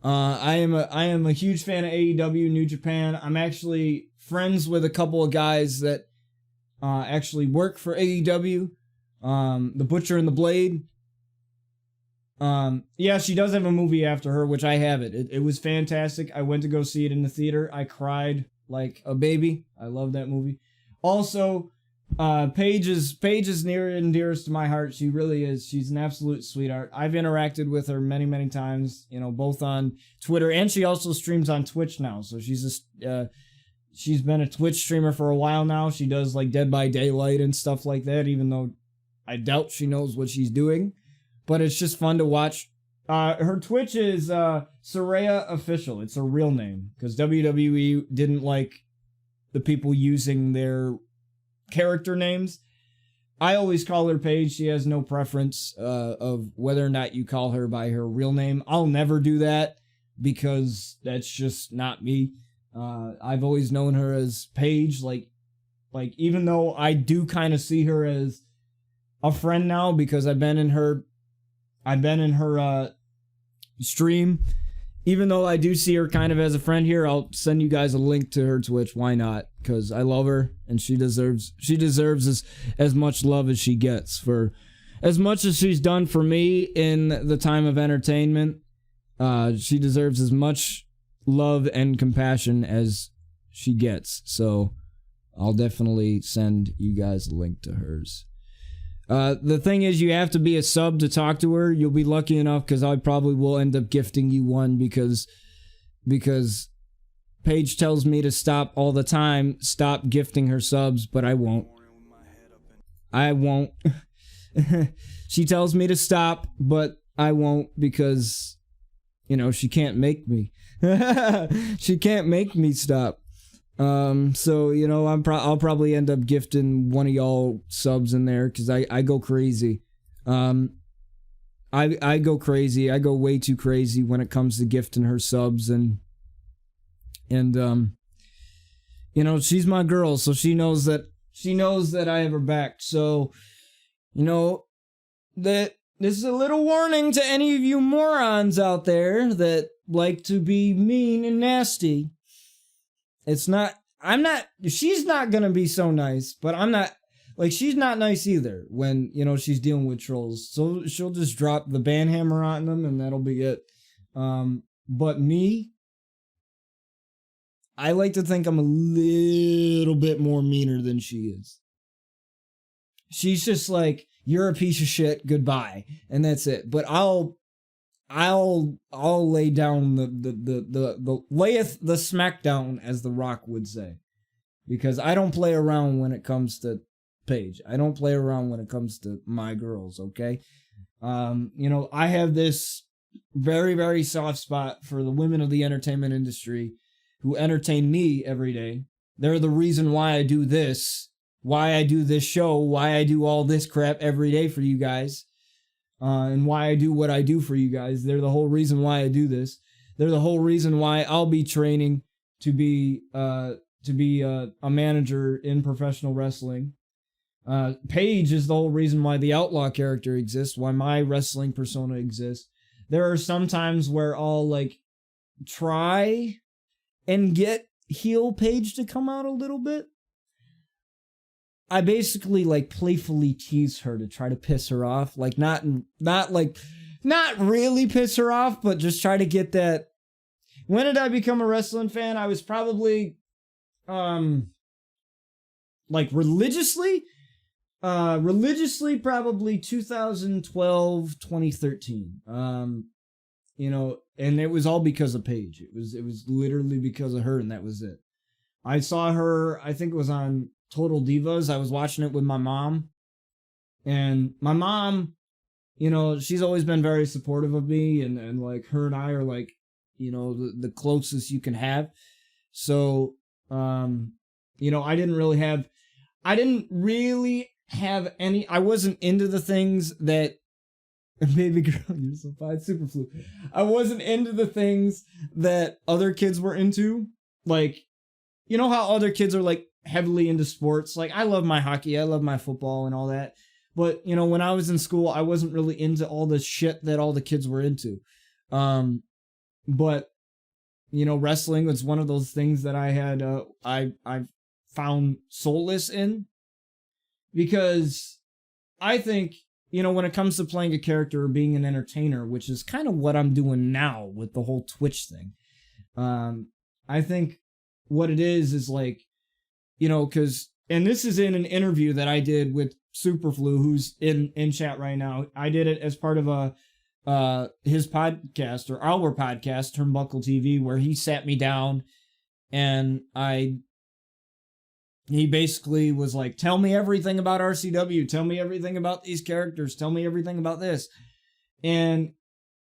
I am a huge fan of AEW, New Japan. I'm actually friends with a couple of guys that actually work for AEW. The Butcher and the Blade. Yeah, she does have a movie after her, which I have it. It was fantastic. I went to go see it in the theater. I cried like a baby. I love that movie. Also, Paige is near and dearest to my heart. She really is. She's an absolute sweetheart. I've interacted with her many, many times, you know, both on Twitter, and she also streams on Twitch now. So she's been a Twitch streamer for a while now. She does like Dead by Daylight and stuff like that, even though I doubt she knows what she's doing, but it's just fun to watch. Her Twitch is Soraya Official. It's her real name because WWE didn't like the people using their character names. I always call her Paige. She has no preference of whether or not you call her by her real name. I'll never do that because that's just not me. I've always known her as Paige. Like even though I do kind of see her as a friend now because I've been in her stream. Even though I do see her kind of as a friend here, I'll send you guys a link to her Twitch. Why not? Because I love her and she deserves as much love as she gets for as much as she's done for me in the time of entertainment. She deserves as much love and compassion as she gets. So I'll definitely send you guys a link to hers. The thing is, you have to be a sub to talk to her. You'll be lucky enough because I probably will end up gifting you one because Paige tells me to stop all the time, stop gifting her subs, but I won't. She tells me to stop, but I won't because, she can't make me. She can't make me stop. So, I'll probably end up gifting one of y'all subs in there because I go crazy. I go crazy. I go way too crazy when it comes to gifting her subs and she's my girl, so she knows that I have her back. So, that this is a little warning to any of you morons out there that like to be mean and nasty. She's not gonna be so nice, but I'm not, she's not nice either when, she's dealing with trolls. So she'll just drop the banhammer on them and that'll be it. But me, I like to think I'm a little bit more meaner than she is. She's just like, you're a piece of shit, goodbye. And that's it. But I'll lay down the layeth the smackdown, as The Rock would say, because I don't play around when it comes to Paige. I don't play around when it comes to my girls. Okay, I have this very, very soft spot for the women of the entertainment industry who entertain me every day. They're the reason why I do this, why I do this show, why I do all this crap every day for you guys. And why I do what I do for you guys. They're the whole reason why I do this. They're the whole reason why I'll be training to be a manager in professional wrestling. Paige is the whole reason why the Outlaw character exists, why my wrestling persona exists. There are some times where I'll try and get heel Paige to come out a little bit. I basically playfully tease her to try to piss her off. Not really piss her off, but just try to get that. When did I become a wrestling fan? I was probably, religiously probably 2012, 2013. And it was all because of Paige. It was literally because of her, and that was it. I saw her, I think it was on Total Divas. I was watching it with my mom, and my mom, she's always been very supportive of me, and her and I are the closest you can have. So, I didn't really have any, I wasn't into the things that, baby girl, you're so fine, super flu. I wasn't into the things that other kids were into. How other kids are heavily into sports. I love my hockey, I love my football and all that. But, when I was in school, I wasn't really into all the shit that all the kids were into. But, wrestling was one of those things that I had, I found solace in. Because I think, when it comes to playing a character or being an entertainer, which is kind of what I'm doing now with the whole Twitch thing. I think what it is because, and this is in an interview that I did with Superflu, who's in chat right now. I did it as part of his podcast, or our podcast, Turnbuckle TV, where he sat me down and I he basically was like, tell me everything about RCW. Tell me everything about these characters. Tell me everything about this. And,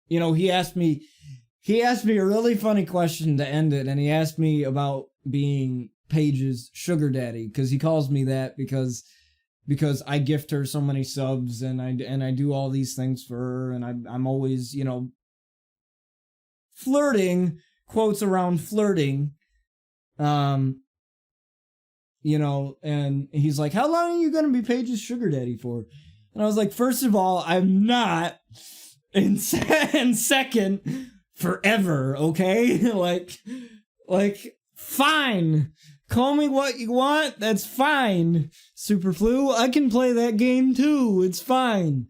you know, he asked me a really funny question to end it. And he asked me about being Paige's sugar daddy, because he calls me that because I gift her so many subs and I do all these things for her. And I'm always, you know, flirting, quotes around flirting. You know, and he's like, how long are you going to be Paige's sugar daddy for? And I was like, first of all, I'm not. And second, forever, okay? like, fine. Call me what you want. That's fine. Superflu, I can play that game too. It's fine.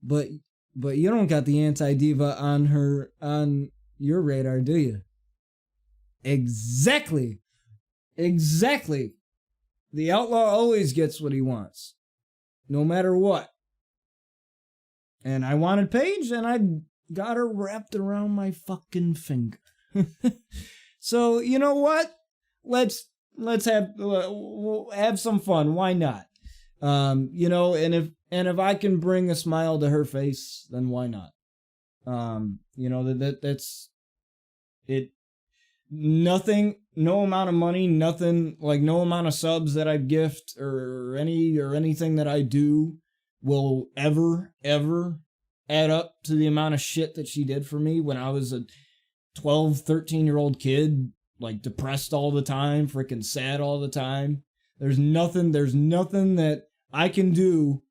But you don't got the anti-diva on your radar, do you? Exactly. The outlaw always gets what he wants, no matter what. And I wanted Paige, and I got her wrapped around my fucking finger. So you know what? Let's have some fun. Why not? You know, and if I can bring a smile to her face, then why not? You know, that's it. Nothing, no amount of money, nothing, like no amount of subs that I gift or anything that I do will ever add up to the amount of shit that she did for me when I was a 12, 13-year-old kid, like depressed all the time, freaking sad all the time. There's nothing that I can do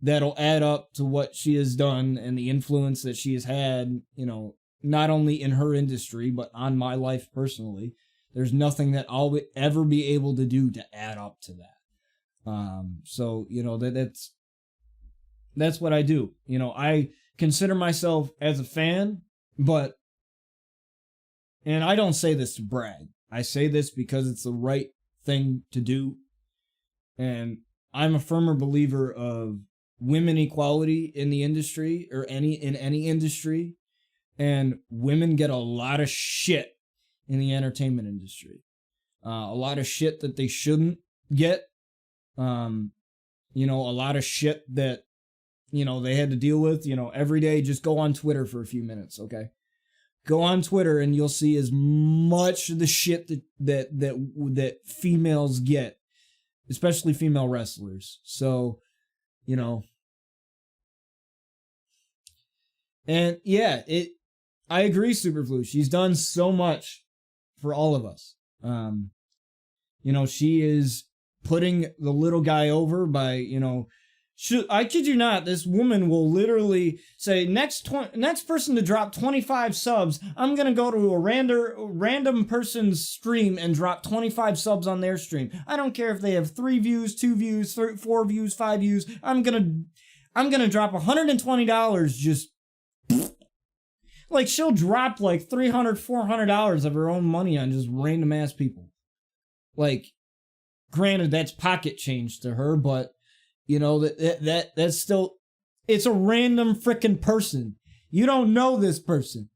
that'll add up to what she has done and the influence that she has had, you know, not only in her industry, but on my life personally. There's nothing that I'll ever be able to do to add up to that. So, you know, that's what I do. You know, I consider myself as a fan, and I don't say this to brag. I say this because it's the right thing to do. And I'm a firmer believer of women equality in the industry, or in any industry. And women get a lot of shit in the entertainment industry. A lot of shit that they shouldn't get. You know, a lot of shit that, you know, they had to deal with. You know, every day, just go on Twitter for a few minutes, okay? Go on Twitter and you'll see as much of the shit that females get, especially female wrestlers. So, you know. And yeah, I agree, Superflu. She's done so much for all of us. You know, she is putting the little guy over by, you know, I kid you not, this woman will literally say, next person to drop 25 subs, I'm going to go to a random person's stream and drop 25 subs on their stream. I don't care if they have 3 views, 2 views, 4 views, 5 views. I'm going to drop $120 just... Like, she'll drop like $300, $400 of her own money on just random ass people. Like, granted, that's pocket change to her, but, you know, that's still, it's a random freaking person. You don't know this person.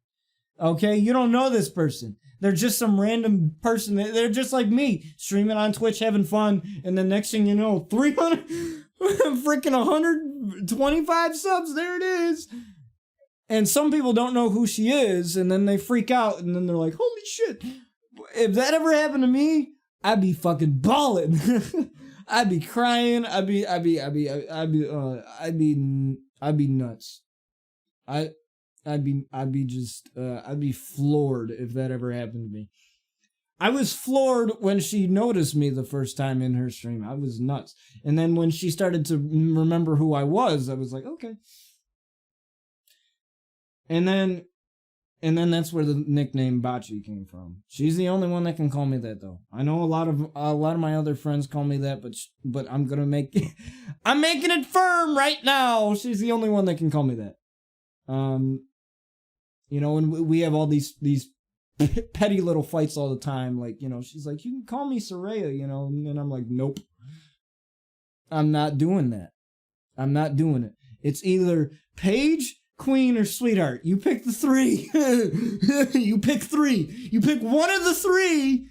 Okay? You don't know this person. They're just some random person. They're just like me, streaming on Twitch, having fun, and the next thing you know, 300, freaking 125 subs, there it is. And some people don't know who she is, and then they freak out, and then they're like, holy shit. If that ever happened to me, I'd be fucking bawling. I'd be crying. I'd be nuts. I'd be floored if that ever happened to me. I was floored when she noticed me the first time in her stream. I was nuts. And then when she started to remember who I was like, okay. And then that's where the nickname Bocce came from. She's the only one that can call me that, though. I know a lot of my other friends call me that, but I'm gonna I'm making it firm right now. She's the only one that can call me that. You know, and we have all these petty little fights all the time. Like, you know, she's like, you can call me Saraya, you know, and I'm like, nope. I'm not doing that. I'm not doing it. It's either Paige, Queen, or Sweetheart. You pick the 3. You pick 3. You pick one of the 3.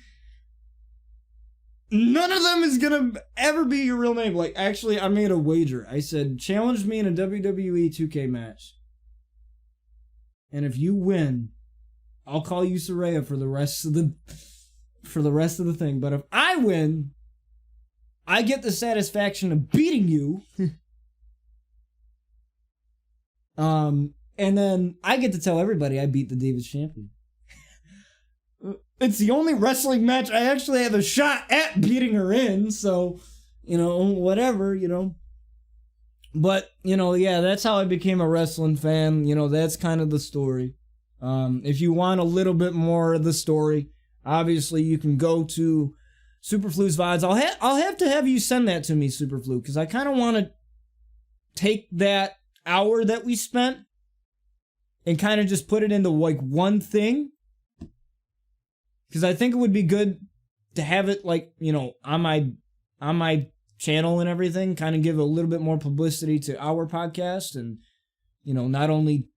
none of them is gonna ever be your real name. Like, actually, I made a wager. I said, challenge me in a WWE 2K match. And if you win, I'll call you Saraya for the rest of the thing. But if I win, I get the satisfaction of beating you. And then I get to tell everybody I beat the Davis champion. It's the only wrestling match I actually have a shot at beating her in, so, whatever, But, yeah, that's how I became a wrestling fan. That's kind of the story. If you want a little bit more of the story, obviously you can go to Superflu's VODs. I'll have to have you send that to me, Superflu, because I kind of want to take that hour that we spent and kind of just put it into like one thing. Because I think it would be good to have it like, on my channel and everything, kind of give a little bit more publicity to our podcast, and not only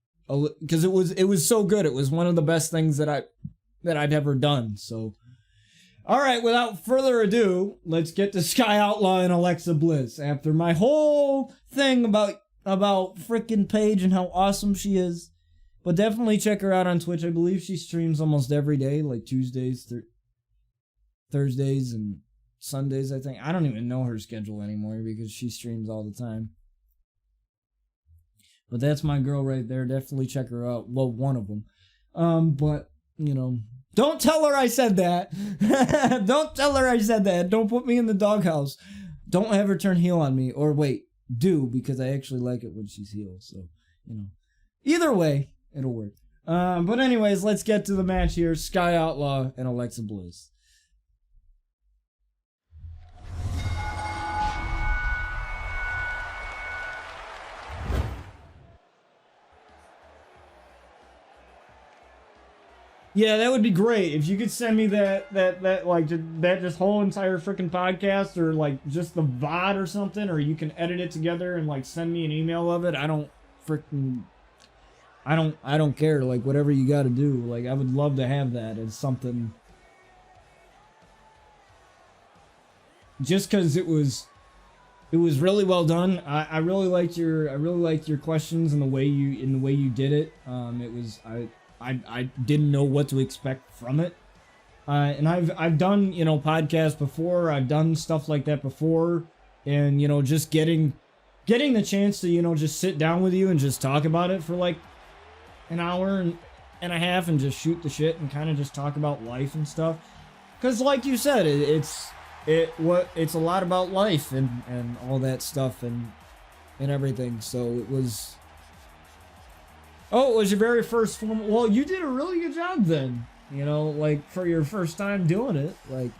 because it was so good. It was one of the best things that I've ever done. So, all right, without further ado, let's get to Sky Outlaw and Alexa Bliss. After my whole thing about frickin' Paige and how awesome she is. But definitely check her out on Twitch. I believe she streams almost every day, like Tuesdays, Thursdays, and Sundays, I think. I don't even know her schedule anymore because she streams all the time. But that's my girl right there. Definitely check her out. Well, one of them. But, don't tell her I said that. Don't tell her I said that. Don't put me in the doghouse. Don't have her turn heel on me. Or wait, do, because I actually like it when she's heel. So, either way, it'll work. But anyways, let's get to the match here. Sky Outlaw and Alexa Bliss. Yeah, that would be great. If you could send me that just whole entire freaking podcast, or like just the VOD or something, or you can edit it together and like send me an email of it. I don't care. Like, whatever you got to do. Like, I would love to have that as something. Just because it was really well done. I really liked your questions and the way you did it. I didn't know what to expect from it. And I've done, podcasts before. I've done stuff like that before. And, just getting the chance to, just sit down with you and just talk about it for like an hour and a half and just shoot the shit and kind of just talk about life and stuff. Because like you said, it's a lot about life and all that stuff and everything. So it was... Oh, it was your very first form. Well, you did a really good job then. Like, for your first time doing it. Like,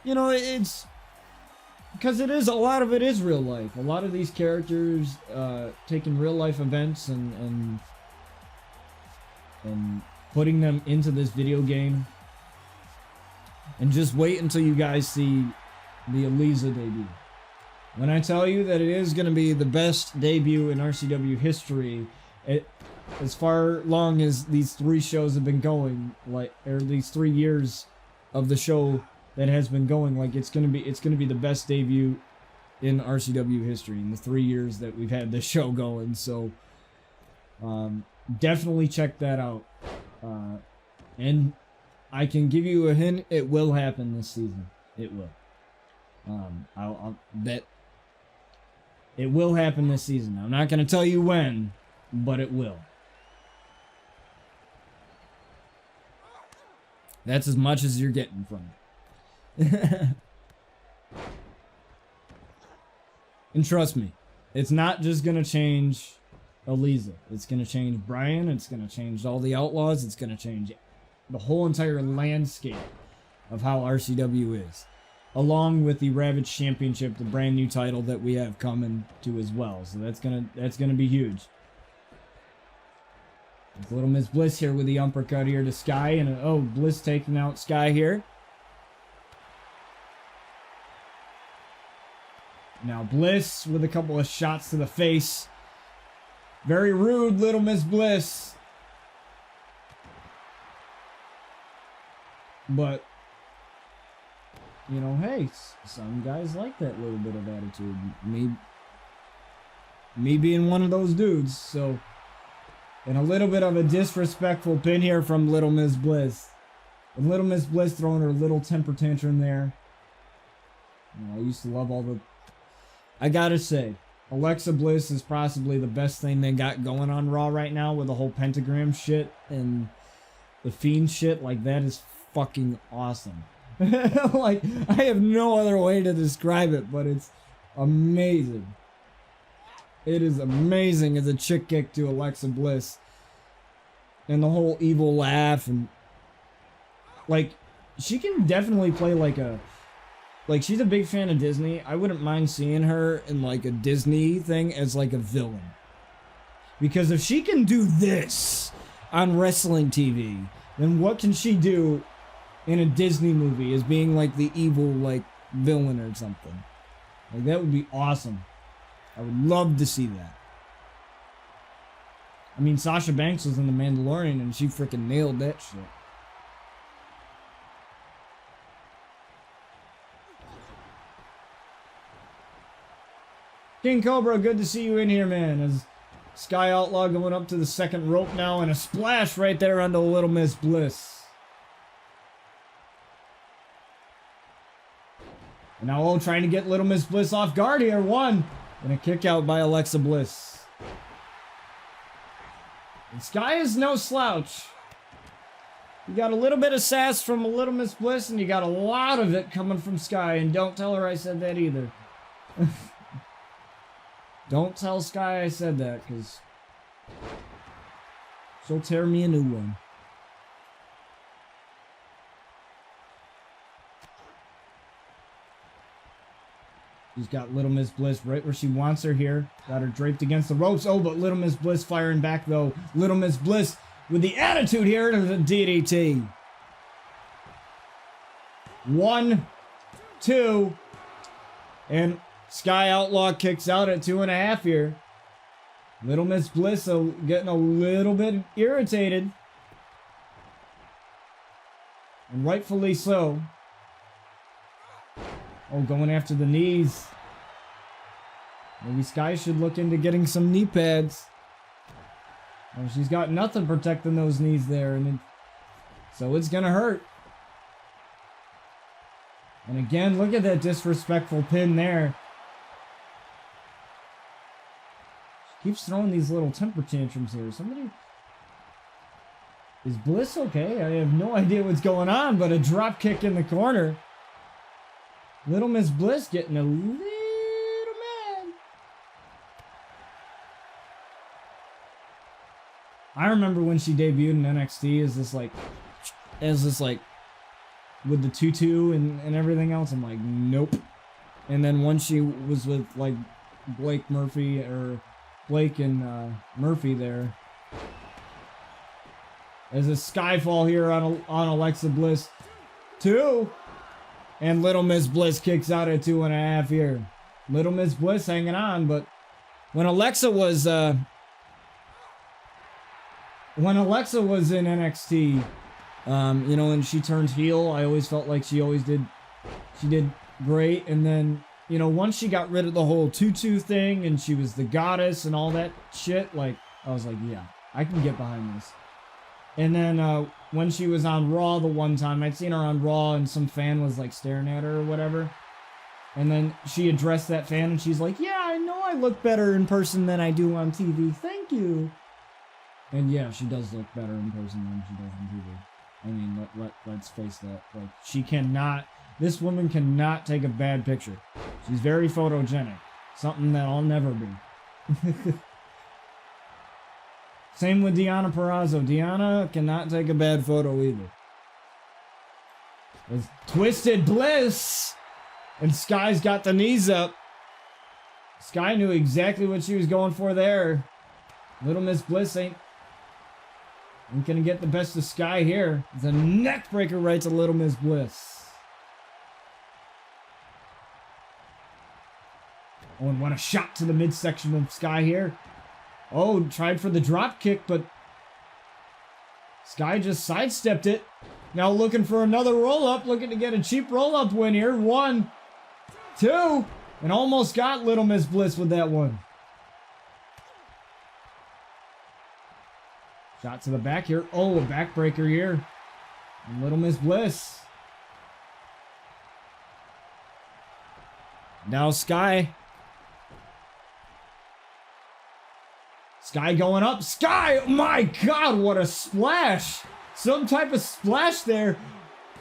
it's... Because a lot of it is real life. A lot of these characters taking real life events and putting them into this video game. And just wait until you guys see the Eliza debut. When I tell you that it is going to be the best debut in RCW history, as far long as these 3 shows have been going, or these 3 years of the show that has been going, it's going to be the best debut in RCW history in the 3 years that we've had this show going. So, definitely check that out. And I can give you a hint: it will happen this season. It will. I'll bet. It will happen this season. I'm not going to tell you when, but it will. That's as much as you're getting from it. And trust me, it's not just going to change Eliza. It's going to change Brian. It's going to change all the Outlaws. It's going to change the whole entire landscape of how RCW is. Along with the Ravage Championship, the brand new title that we have coming to as well. So that's gonna be huge. There's little Miss Bliss here with the uppercut here to Sky, and Bliss taking out Sky here. Now Bliss with a couple of shots to the face. Very rude, little Miss Bliss. But you know, hey, some guys like that little bit of attitude. Me being one of those dudes, so. And a little bit of a disrespectful pin here from Little Miss Bliss. And Little Miss Bliss throwing her little temper tantrum there. You know, I used to love all the... I gotta say, Alexa Bliss is possibly the best thing they got going on Raw right now with the whole pentagram shit and the Fiend shit. Like, that is fucking awesome. Like, I have no other way to describe it, but it's amazing. It is amazing as a chick kick to Alexa Bliss. And the whole evil laugh and... Like, she can definitely play like a... Like, she's a big fan of Disney. I wouldn't mind seeing her in like a Disney thing as like a villain. Because if she can do this on wrestling TV, then what can she do in a Disney movie as being like the evil like villain or something? Like, that would be awesome. I would love to see that. I mean, Sasha Banks was in The Mandalorian and she freaking nailed that shit. King Cobra, good to see you in here, man. As Sky Outlaw going up to the second rope now and a splash right there onto Little Miss Bliss. And now trying to get Little Miss Bliss off guard here. One. And a kick out by Alexa Bliss. And Sky is no slouch. You got a little bit of sass from Little Miss Bliss, and you got a lot of it coming from Sky. And don't tell her I said that either. Don't tell Sky I said that, because she'll tear me a new one. She's got Little Miss Bliss right where she wants her here. Got her draped against the ropes. Oh, but Little Miss Bliss firing back, though. Little Miss Bliss with the attitude here to the DDT. 1, 2, and Sky Outlaw kicks out at 2.5 here. Little Miss Bliss getting a little bit irritated. And rightfully so. Oh, going after the knees. Maybe Sky should look into getting some knee pads. Well, she's got nothing protecting those knees there. So it's going to hurt. And again, look at that disrespectful pin there. She keeps throwing these little temper tantrums here. Somebody... Is Bliss okay? I have no idea what's going on, but a drop kick in the corner. Little Miss Bliss getting a little mad. I remember when she debuted in NXT as this like with the tutu and everything else. I'm like, nope. And then once she was with like Blake and Murphy there. There's a skyfall here on Alexa Bliss. 2. And Little Miss Bliss kicks out at 2.5 here. Little Miss Bliss hanging on, but when Alexa was in NXT, you know, and she turned heel, I always felt like she did great. And then, you know, once she got rid of the whole tutu thing and she was the goddess and all that shit, like, I was like, yeah, I can get behind this. And then when she was on Raw the one time, I'd seen her on Raw and some fan was like staring at her or whatever. And then she addressed that fan and she's like, yeah, I know I look better in person than I do on TV. Thank you. And yeah, she does look better in person than she does on TV. I mean, let's face that. Like, this woman cannot take a bad picture. She's very photogenic. Something that I'll never be. Same with Deonna Purrazzo. Deonna cannot take a bad photo either. With Twisted Bliss. And Sky's got the knees up. Sky knew exactly what she was going for there. Little Miss Bliss ain't gonna get the best of Sky here. It's a neck breaker right to Little Miss Bliss. Oh, and what a shot to the midsection of Sky here. Oh, tried for the drop kick, but Sky just sidestepped it. Now looking for another roll-up, looking to get a cheap roll-up win here. 1, 2, and almost got Little Miss Bliss with that one. Shot to the back here. Oh, a backbreaker here. And Little Miss Bliss. Now Sky. Sky going up. Sky! Oh my God, what a splash! Some type of splash there.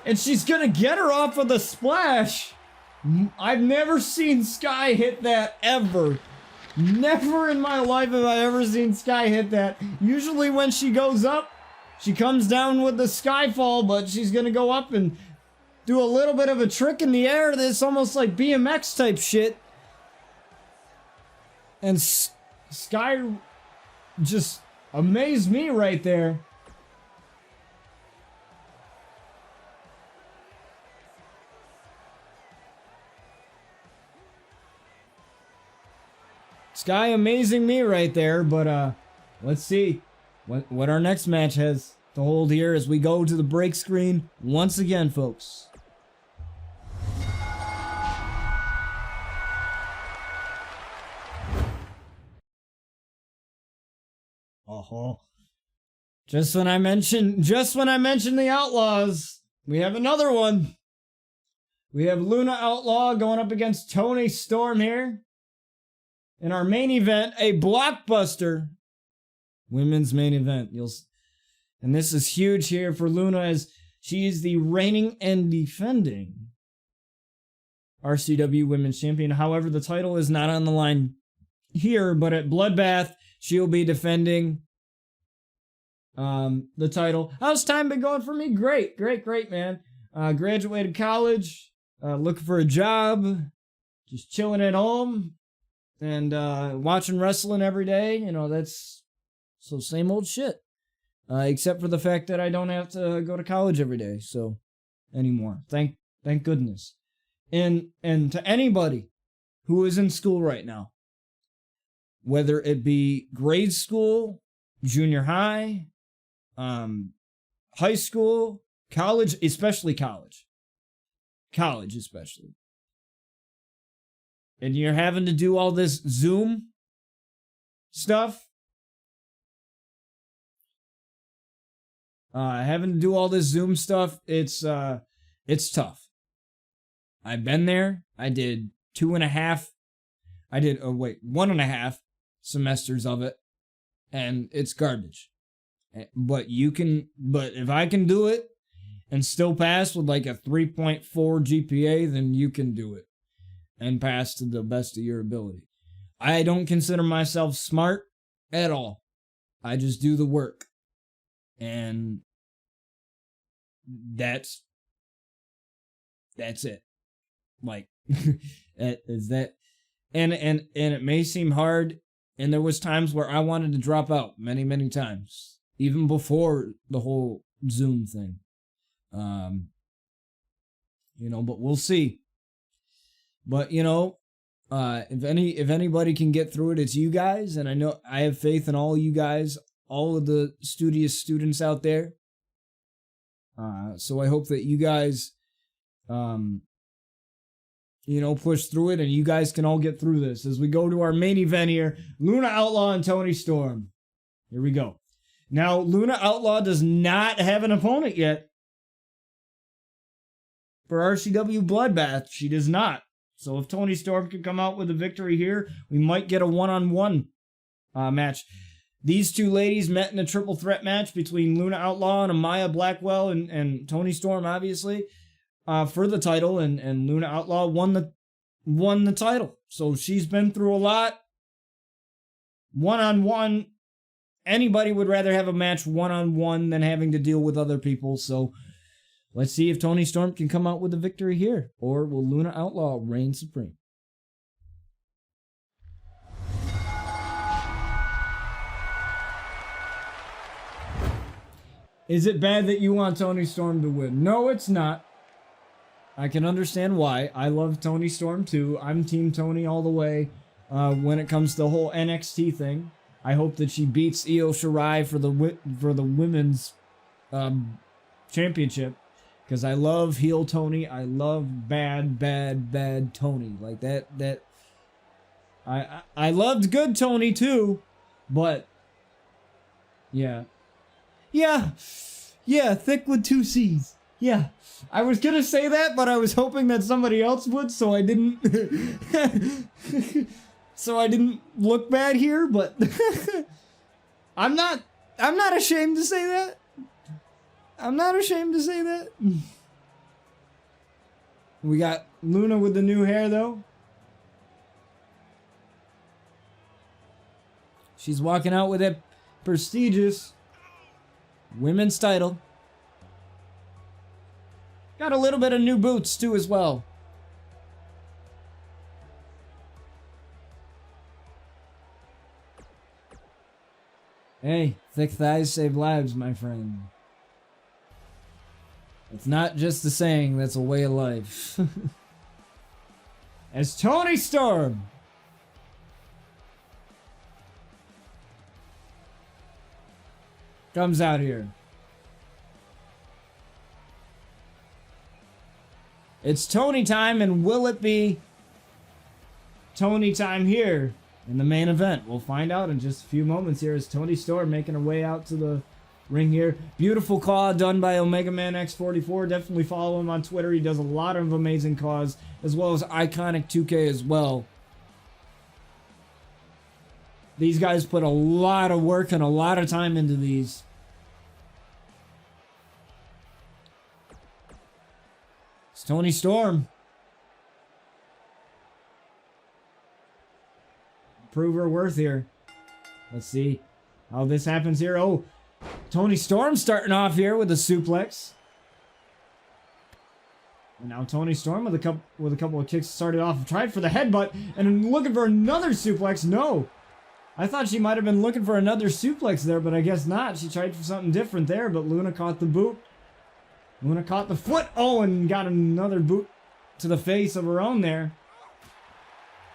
And she's gonna get her off of the splash. I've never seen Sky hit that ever. Never in my life have I ever seen Sky hit that. Usually when she goes up, she comes down with the Skyfall, but she's gonna go up and do a little bit of a trick in the air that's almost like BMX type shit. And Sky just amazed me right there. Sky amazing me right there, but let's see what our next match has to hold here as we go to the break screen once again, folks. Just when I mentioned the Outlaws, we have another one. We have Luna Outlaw going up against Toni Storm here. In our main event, a blockbuster women's main event. And this is huge here for Luna as she is the reigning and defending RCW Women's Champion. However, the title is not on the line here, but at Bloodbath, she'll be defending the title. How's time been going for me? Great, man. Graduated college, looking for a job, just chilling at home, and watching wrestling every day. You know, that's so same old shit. Except for the fact that I don't have to go to college every day, so anymore. Thank goodness. And to anybody who is in school right now, whether it be grade school, junior high, high school, college, especially college, and you're having to do all this Zoom stuff, it's tough. I've been there. I did 1.5 semesters of it, and it's garbage. But if I can do it and still pass with like a 3.4 GPA, then you can do it and pass to the best of your ability. I don't consider myself smart at all. I just do the work. And that's it. Like, is that, and it may seem hard, and there was times where I wanted to drop out many times, even before the whole Zoom thing. But we'll see. But if anybody can get through it, it's you guys, and I know I have faith in all you guys, all of the studious students out there. So I hope that you guys, push through it, and you guys can all get through this as we go to our main event here. Luna Outlaw and Toni Storm. Here we go. Now, Luna Outlaw does not have an opponent yet for RCW Bloodbath. She does not. So if Toni Storm can come out with a victory here, we might get a one-on-one match. These two ladies met in a triple threat match between Luna Outlaw and Amaya Blackwell and Toni Storm, obviously, for the title, and Luna Outlaw won the title. So she's been through a lot. One-on-one, anybody would rather have a match one-on-one than having to deal with other people. So let's see if Toni Storm can come out with a victory here, or will Luna Outlaw reign supreme? Is it bad that you want Toni Storm to win? No, it's not. I can understand why. I love Toni Storm too. I'm Team Toni all the way when it comes to the whole NXT thing. I hope that she beats Io Shirai for the women's championship. Because I love heel Tony. I love bad Tony. Like that. I loved good Tony too. But, yeah. Yeah, thick with 2 C's. Yeah. I was gonna say that, but I was hoping that somebody else would, so I didn't... so I didn't look bad here, but... I'm not ashamed to say that. I'm not ashamed to say that. We got Luna with the new hair, though. She's walking out with that prestigious women's title. Got a little bit of new boots, too, as well. Hey, thick thighs save lives, my friend. It's not just a saying, that's a way of life. As Tony Storm comes out here. It's Tony time, and will it be Tony time here in the main event? We'll find out in just a few moments here as Tony Storm making her way out to the ring here. Beautiful caw done by Omega Man X44. Definitely follow him on Twitter. He does a lot of amazing caws, as well as Iconic 2K as well. These guys put a lot of work and a lot of time into these. It's Tony Storm. Prove her worth here. Let's see how this happens here. Oh, Tony Storm starting off here with a suplex. And now Tony Storm with a couple of kicks started off. Tried for the headbutt and looking for another suplex. No. I thought she might have been looking for another suplex there, but I guess not. She tried for something different there, but Luna caught the boot. Luna caught the foot. Oh, and got another boot to the face of her own there.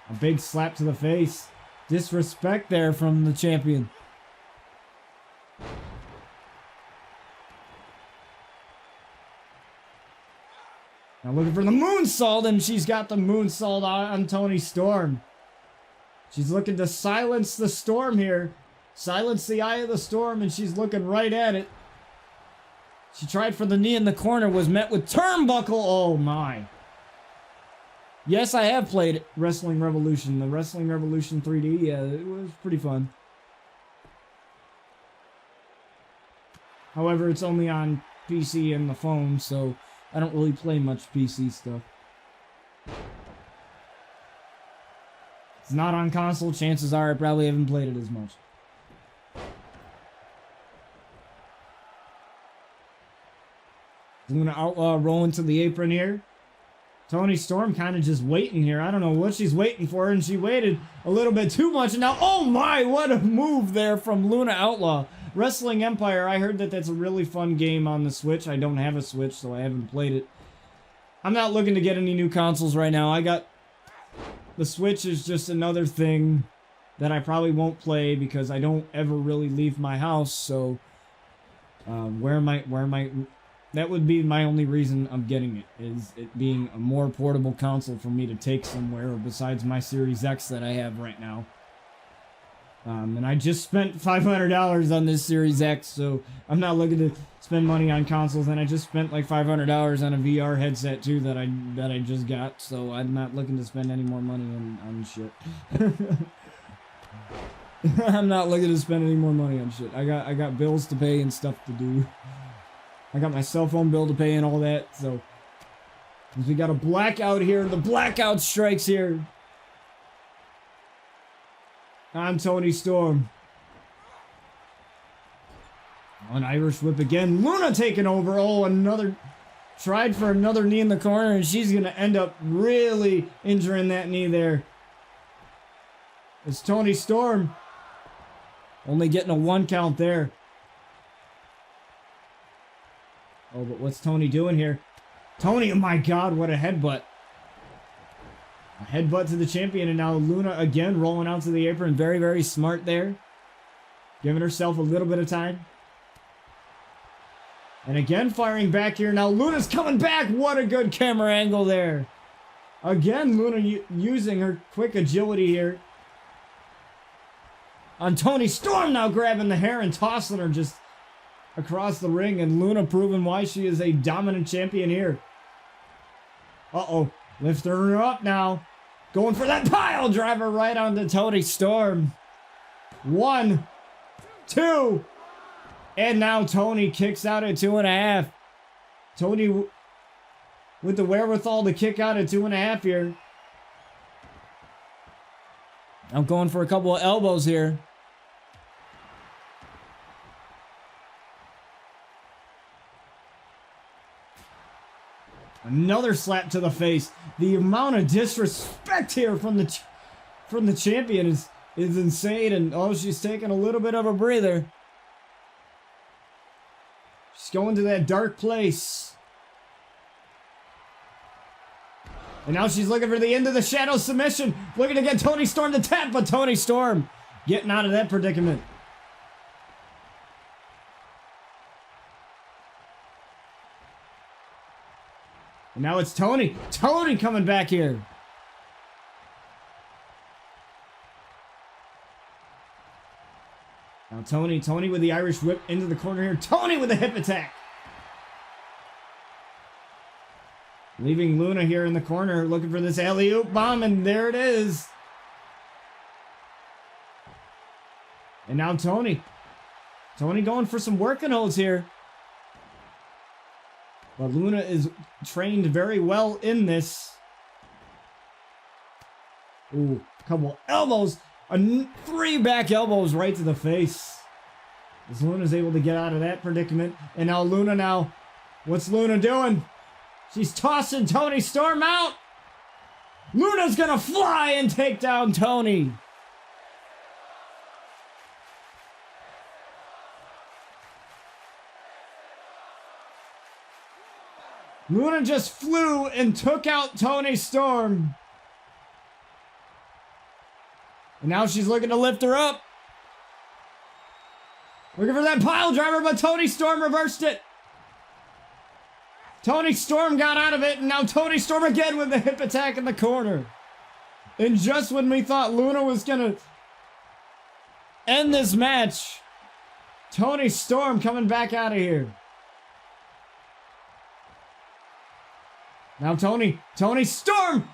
A big slap to the face. Disrespect there from the champion. Now looking for the moonsault, and she's got the moonsault on Tony Storm. She's looking to silence the storm here. Silence the eye of the storm, and she's looking right at it. She tried for the knee in the corner, was met with turnbuckle. Oh my. Yes, I have played Wrestling Revolution. The Wrestling Revolution 3D, yeah, it was pretty fun. However, it's only on PC and the phone, so I don't really play much PC stuff. It's not on console. Chances are I probably haven't played it as much. Luna Outlaw rolling to the apron here. Tony Storm kind of just waiting here. I don't know what she's waiting for, and she waited a little bit too much. And now, oh my, what a move there from Luna Outlaw. Wrestling Empire, I heard that that's a really fun game on the Switch. I don't have a Switch, so I haven't played it. I'm not looking to get any new consoles right now. The Switch is just another thing that I probably won't play because I don't ever really leave my house, so that would be my only reason I'm getting it, is it being a more portable console for me to take somewhere besides my Series X that I have right now. And I just spent $500 on this Series X, so I'm not looking to spend money on consoles, and I just spent like $500 on a VR headset too that I just got, so I'm not looking to spend any more money on shit. I'm not looking to spend any more money on shit. I got bills to pay and stuff to do. I got my cell phone bill to pay and all that, so we got a blackout here. The blackout strikes here on Tony Storm. An Irish whip again. Luna taking over. Oh, tried for another knee in the corner, and she's going to end up really injuring that knee there. It's Tony Storm. Only getting a 1 count there. Oh, but what's Tony doing here? Tony, oh my god, what a headbutt. A headbutt to the champion, and now Luna again rolling out to the apron. Very, very smart there. Giving herself a little bit of time. And again, firing back here. Now Luna's coming back. What a good camera angle there. Again, Luna using her quick agility here. On Toni Storm now grabbing the hair and tossing her just across the ring. And Luna proving why she is a dominant champion here. Uh-oh. Lifting her up now. Going for that pile driver right onto Toni Storm. 1, 2. And now Toni kicks out at 2.5. Toni with the wherewithal to kick out at 2.5 here. I'm going for a couple of elbows here. Another slap to the face. The amount of disrespect here from the champion is insane. And oh, she's taking a little bit of a breather. She's going to that dark place. And now she's looking for the end of the shadow submission. Looking to get Toni Storm to tap, but Toni Storm getting out of that predicament. And now it's Toni. Toni coming back here. Now Toni with the Irish whip into the corner here. Toni with the hip attack. Leaving Luna here in the corner looking for this alley-oop bomb, and there it is. And now Toni. Toni going for some working holds here. But Luna is trained very well in this. Ooh, a couple elbows. 3 back elbows right to the face. As Luna's able to get out of that predicament. And now Luna what's Luna doing? She's tossing Toni Storm out. Luna's gonna fly and take down Toni. Luna just flew and took out Toni Storm. And now she's looking to lift her up. Looking for that pile driver, but Toni Storm reversed it. Toni Storm got out of it, and now Toni Storm again with the hip attack in the corner. And just when we thought Luna was going to end this match, Toni Storm coming back out of here. Now Toni Storm!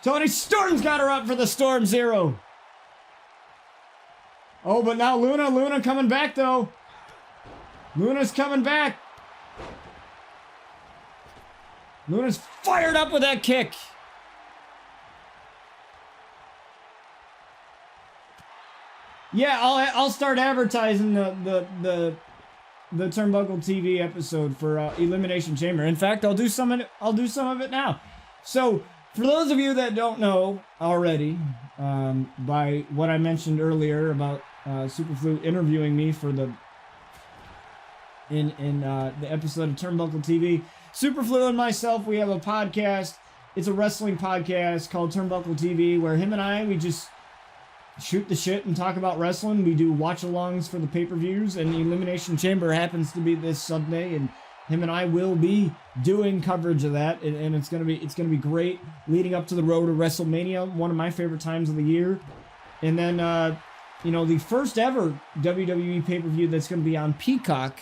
Toni Storm's got her up for the Storm Zero. Oh, but now Luna coming back though. Luna's coming back. Luna's fired up with that kick. Yeah, I'll start advertising the Turnbuckle TV episode for Elimination Chamber. In fact, I'll do some of it now. So, for those of you that don't know already, by what I mentioned earlier about Superflu interviewing me for the episode of Turnbuckle TV, Superflu and myself, we have a podcast. It's a wrestling podcast called Turnbuckle TV, where him and I, we just shoot the shit and talk about wrestling. We do watch-alongs for the pay-per-views, and the Elimination Chamber happens to be this Sunday, and him and I will be doing coverage of that, and it's gonna be great leading up to the road to WrestleMania, one of my favorite times of the year. And then the first ever WWE pay-per-view that's gonna be on Peacock,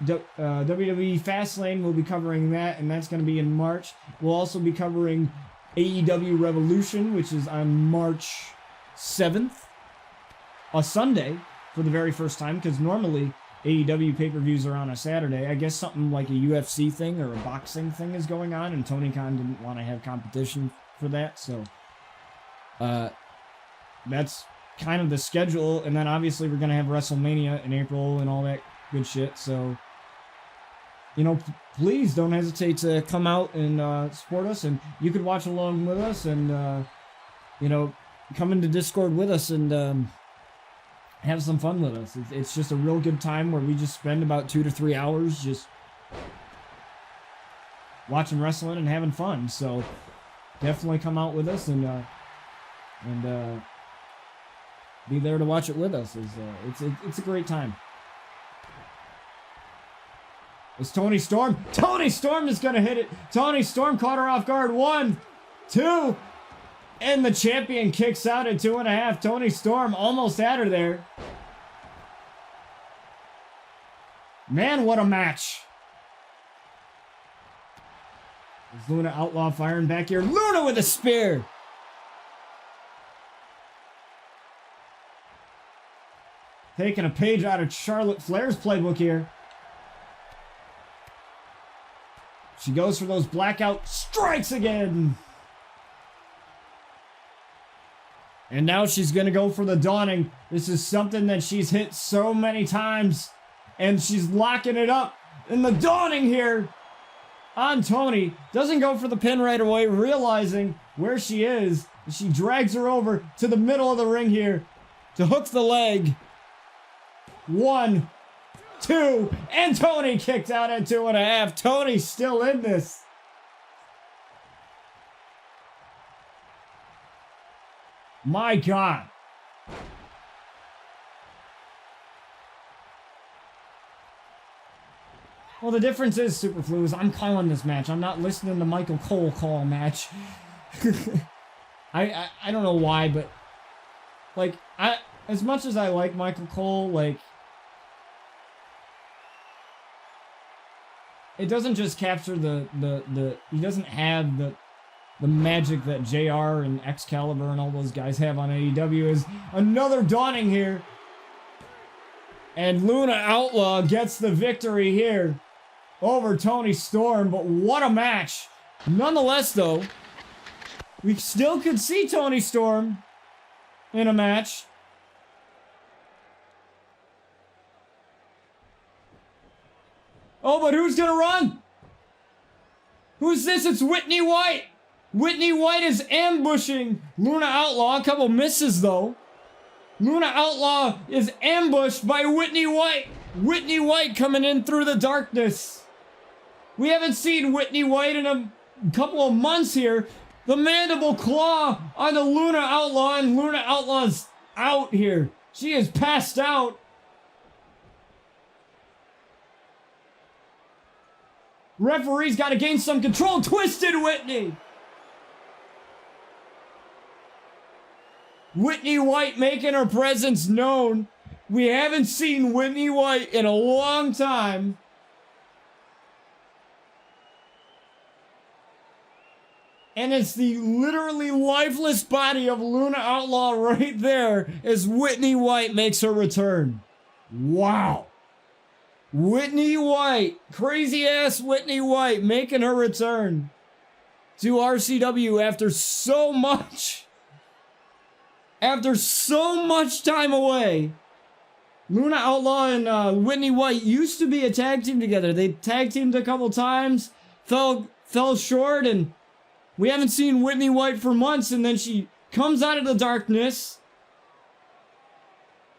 WWE Fastlane, will be covering that, and that's gonna be in March. We'll also be covering AEW Revolution, which is on March 7th, a Sunday, for the very first time, because normally AEW pay-per-views are on a Saturday. I guess something like a UFC thing or a boxing thing is going on, and Tony Khan didn't want to have competition for that, so that's kind of the schedule. And then obviously we're going to have WrestleMania in April and all that good shit, so please don't hesitate to come out and support us, and you could watch along with us, and come into Discord with us and have some fun with us. It's just a real good time where we just spend about 2 to 3 hours just watching wrestling and having fun. So definitely come out with us and be there to watch it with us. It's a great time. It's Tony Storm. Tony Storm is going to hit it. Tony Storm caught her off guard. 1, 2. And the champion kicks out at 2.5. Tony Storm almost had her there. Man, what a match. Is Luna Outlaw firing back here? Luna with a spear. Taking a page out of Charlotte Flair's playbook here. She goes for those blackout strikes again. And now she's going to go for the dawning. This is something that she's hit so many times. And she's locking it up. And the dawning here on Tony. Doesn't go for the pin right away, realizing where she is. She drags her over to the middle of the ring here to hook the leg. 1, 2, and Tony kicked out at 2.5. Tony's still in this. My God. Well, the difference is, Superflu, is I'm calling this match. I'm not listening to Michael Cole call a match. I don't know why, but like as much as I like Michael Cole, like it doesn't just capture the he doesn't have the magic that JR and Excalibur and all those guys have on AEW. Is another dawning here. And Luna Outlaw gets the victory here over Tony Storm. But what a match. Nonetheless, though, we still could see Tony Storm in a match. Oh, but who's gonna run? Who's this? It's Whitney White. Whitney White is ambushing Luna Outlaw. A couple misses, though. Luna Outlaw is ambushed by Whitney White. Whitney White coming in through the darkness. We haven't seen Whitney White in a couple of months here. The mandible claw on the Luna Outlaw, and Luna Outlaw's out here. She is passed out. Referee's got to gain some control. Twisted Whitney. Whitney White making her presence known. We haven't seen Whitney White in a long time. And it's the literally lifeless body of Luna Outlaw right there as Whitney White makes her return. Wow. Whitney White, crazy ass Whitney White making her return to RCW after so much time away. Luna Outlaw and Whitney White used to be a tag team together. They tag teamed a couple times, fell short, and we haven't seen Whitney White for months, and then she comes out of the darkness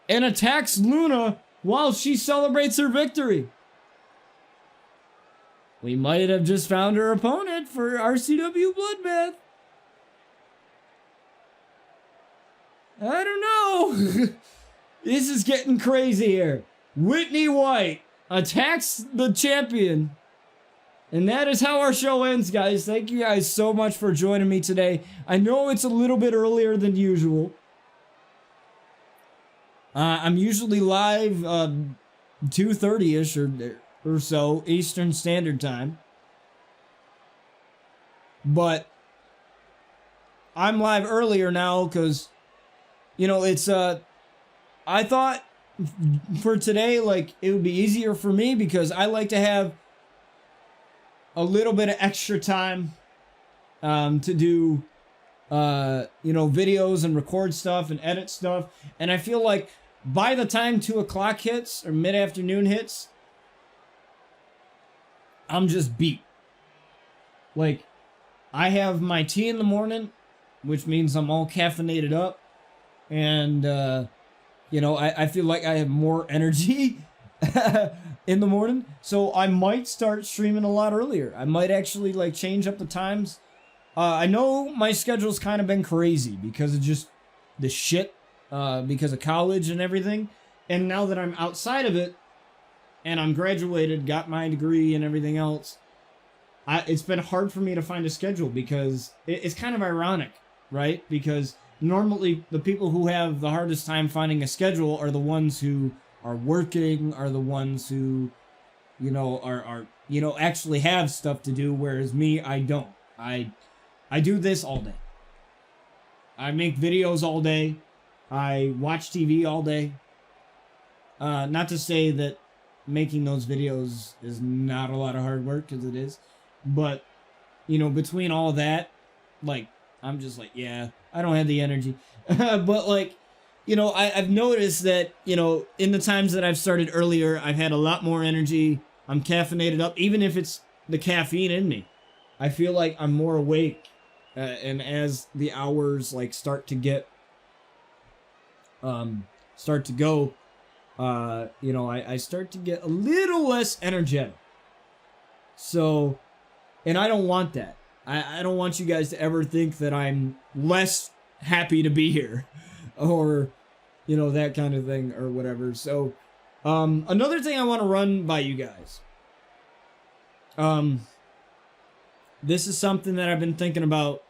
and attacks Luna while she celebrates her victory. We might have just found her opponent for RCW Bloodbath. I don't know. This is getting crazy here. Whitney White attacks the champion. And that is how our show ends, guys. Thank you guys so much for joining me today. I know it's a little bit earlier than usual. I'm usually live 2:30-ish or so Eastern Standard Time. But I'm live earlier now because, you know, it's I thought for today, like, it would be easier for me because I like to have a little bit of extra time to do you know, videos and record stuff and edit stuff. And I feel like by the time 2 o'clock hits or mid-afternoon hits, I'm just beat. Like, I have my tea in the morning, which means I'm all caffeinated up. And, you know, I feel like I have more energy in the morning. So I might start streaming a lot earlier. I might actually, like, change up the times. I know my schedule's kind of been crazy because of just the shit, because of college and everything. And now that I'm outside of it, and I'm graduated, got my degree and everything else, it's been hard for me to find a schedule because it's kind of ironic, right? Because normally the people who have the hardest time finding a schedule are the ones who are working, are the ones who, are actually have stuff to do, whereas me, I don't. I do this all day. I make videos all day. I watch TV all day. Not to say that making those videos is not a lot of hard work, because it is. But, between all that, I'm just yeah, I don't have the energy. But, I've noticed that, in the times that I've started earlier, I've had a lot more energy. I'm caffeinated up, even if it's the caffeine in me. I feel like I'm more awake. And as the hours, start to get, start to go, I start to get a little less energetic. So, and I don't want that. I don't want you guys to ever think that I'm less happy to be here or, that kind of thing or whatever. So, another thing I want to run by you guys. This is something that I've been thinking about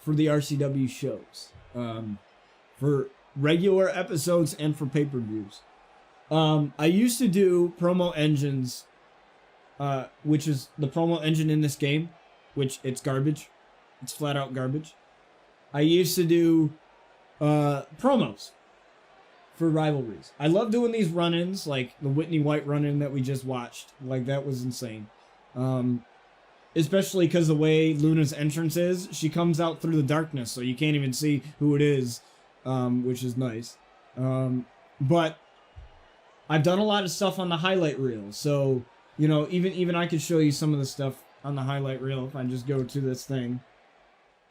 for the RCW shows. For regular episodes and for pay-per-views. I used to do promo engines, which is the promo engine in this game, which it's garbage. It's flat out garbage. I used to do promos for rivalries. I love doing these run-ins, like the Whitney White run-in that we just watched. That was insane. Especially because the way Luna's entrance is, she comes out through the darkness, so you can't even see who it is, which is nice. But I've done a lot of stuff on the highlight reel, so, even I could show you some of the stuff on the highlight reel if I just go to this thing.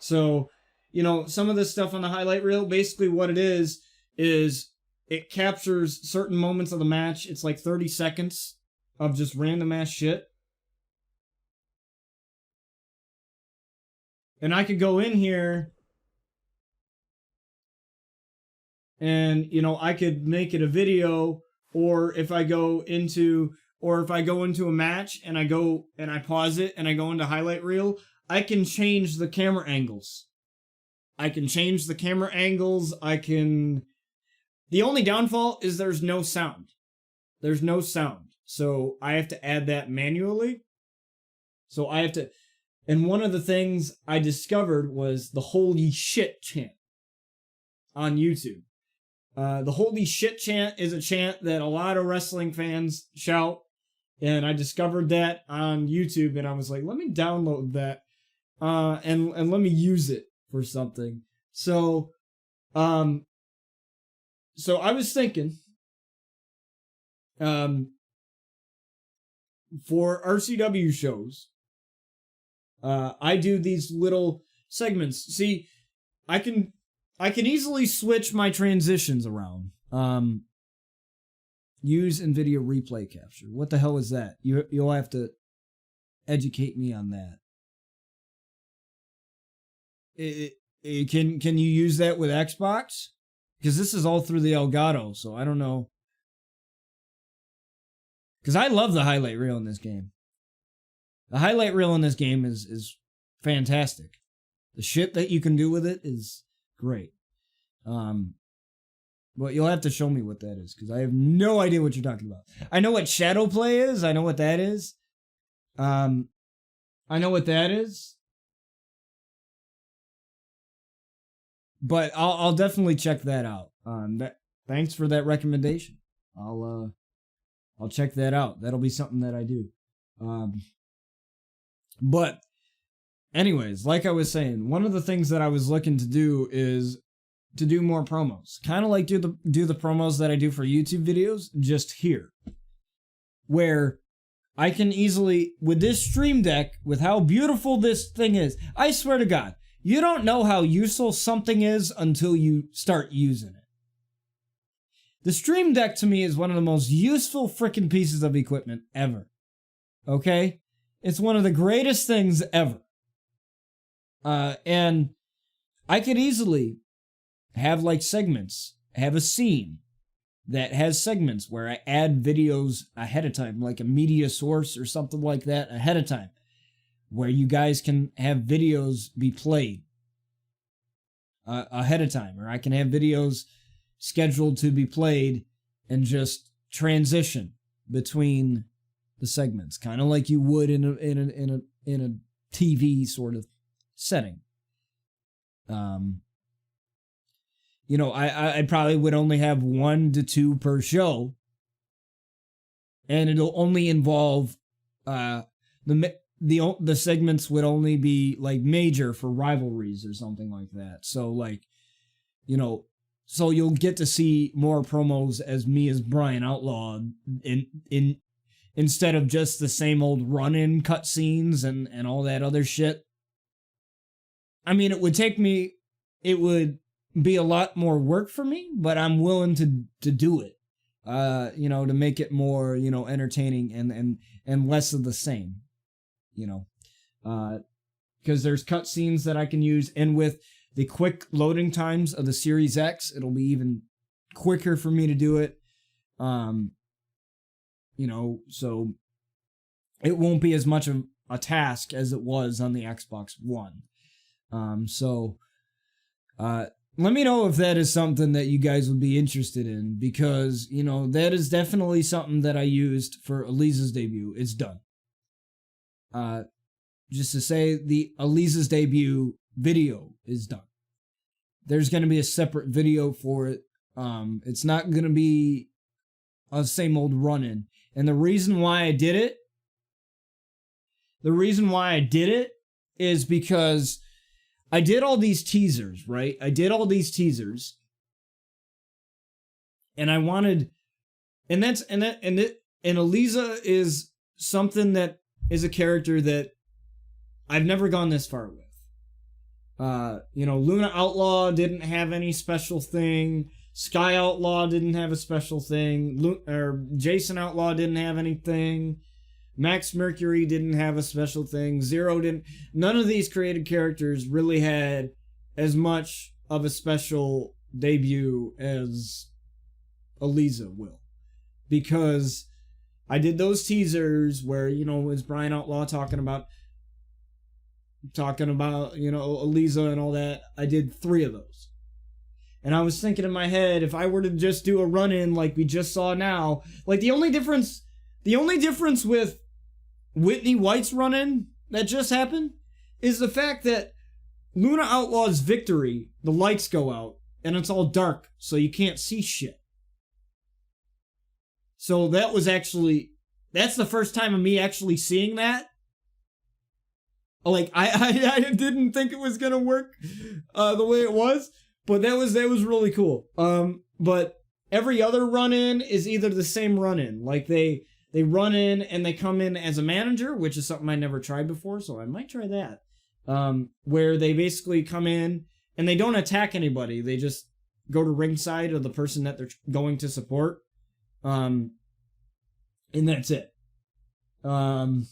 So, some of this stuff on the highlight reel, basically what it is it captures certain moments of the match. It's 30 seconds of just random ass shit. And I could go in here and, I could make it a video, or if I go into a match and I pause it and I go into highlight reel, I can change the camera angles. The only downfall is there's no sound. So I have to add that manually. And one of the things I discovered was the holy shit chant on YouTube. The holy shit chant is a chant that a lot of wrestling fans shout. And I discovered that on YouTube, and I was like, let me download that and let me use it for something. So I was thinking for RCW shows, I do these little segments. See, I can easily switch my transitions around. Use NVIDIA replay capture. What the hell is that? You'll have to educate me on that. Can you use that with Xbox? Because this is all through the Elgato, so I don't know. Because I love the highlight reel in this game. The highlight reel in this game is fantastic. The shit that you can do with it is great. But you'll have to show me what that is, because I have no idea what you're talking about. I know what shadow play is. I know what that is. I know what that is. But I'll definitely check that out. Thanks for that recommendation. I'll check that out. That'll be something that I do. But anyways, like I was saying, one of the things that I was looking to do is to do more promos. Kind of like do the promos that I do for YouTube videos, just here. Where I can easily, with this Stream Deck, with how beautiful this thing is, I swear to God, you don't know how useful something is until you start using it. The Stream Deck to me is one of the most useful freaking pieces of equipment ever. Okay? It's one of the greatest things ever. And I could easily have segments, have a scene, that has segments where I add videos ahead of time, like a media source or something like that ahead of time, where you guys can have videos be played ahead of time, or I can have videos scheduled to be played and just transition between the segments, kind of like you would in a TV sort of setting. You know, I probably would only have 1 to 2 per show, and it'll only involve the segments would only be like major for rivalries or something like that. So like, you know, so you'll get to see more promos as me as Brian Outlaw in instead of just the same old run-in cutscenes and all that other shit. I mean, it would be a lot more work for me, but I'm willing to do it. You know, to make it more, you know, entertaining and less of the same. You know, because there's cutscenes that I can use, and with the quick loading times of the Series X, it'll be even quicker for me to do it. You know, so it won't be as much of a task as it was on the Xbox One. Let me know if that is something that you guys would be interested in, because, you know, that is definitely something that I used for Elisa's debut. It's done. Just to say, the Elisa's debut video is done. There's going to be a separate video for it. It's not going to be a same old run-in. And the reason why I did it is because I did all these teasers, right? And I wanted, and Elisa is something that is a character that I've never gone this far with. You know, Luna Outlaw didn't have any special thing. Sky Outlaw didn't have a special thing. Jason Outlaw didn't have anything. Max Mercury didn't have a special thing. Zero didn't. None of these created characters really had as much of a special debut as Elisa will. Because I did those teasers where, you know, it was Brian Outlaw talking about, you know, Elisa and all that. I did 3 of those. And I was thinking in my head, if I were to just do a run-in like we just saw now, like the only difference with Whitney White's run-in that just happened is the fact that Luna Outlaw's victory, the lights go out and it's all dark, so you can't see shit. So that's the first time of me actually seeing that. Like, I didn't think it was gonna work the way it was, but that was really cool. But every other run-in is either the same run-in. Like, they run in and they come in as a manager, which is something I never tried before, so I might try that. Where they basically come in and they don't attack anybody. They just go to ringside of the person that they're going to support. And that's it. But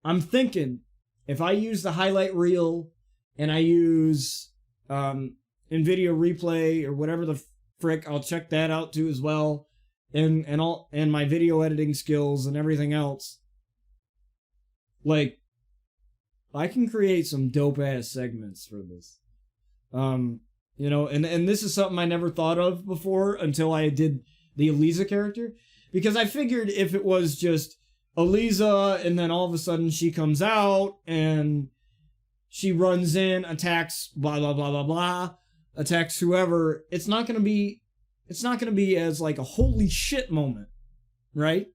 I'm thinking, if I use the highlight reel and I use NVIDIA Replay or whatever the frick, I'll check that out too as well. And my video editing skills and everything else. Like, I can create some dope ass segments for this. You know, and this is something I never thought of before until I did the Elisa character. Because I figured if it was just Elisa and then all of a sudden she comes out and she runs in, attacks blah blah blah blah blah, attacks whoever, it's not gonna be as like a holy shit moment, right?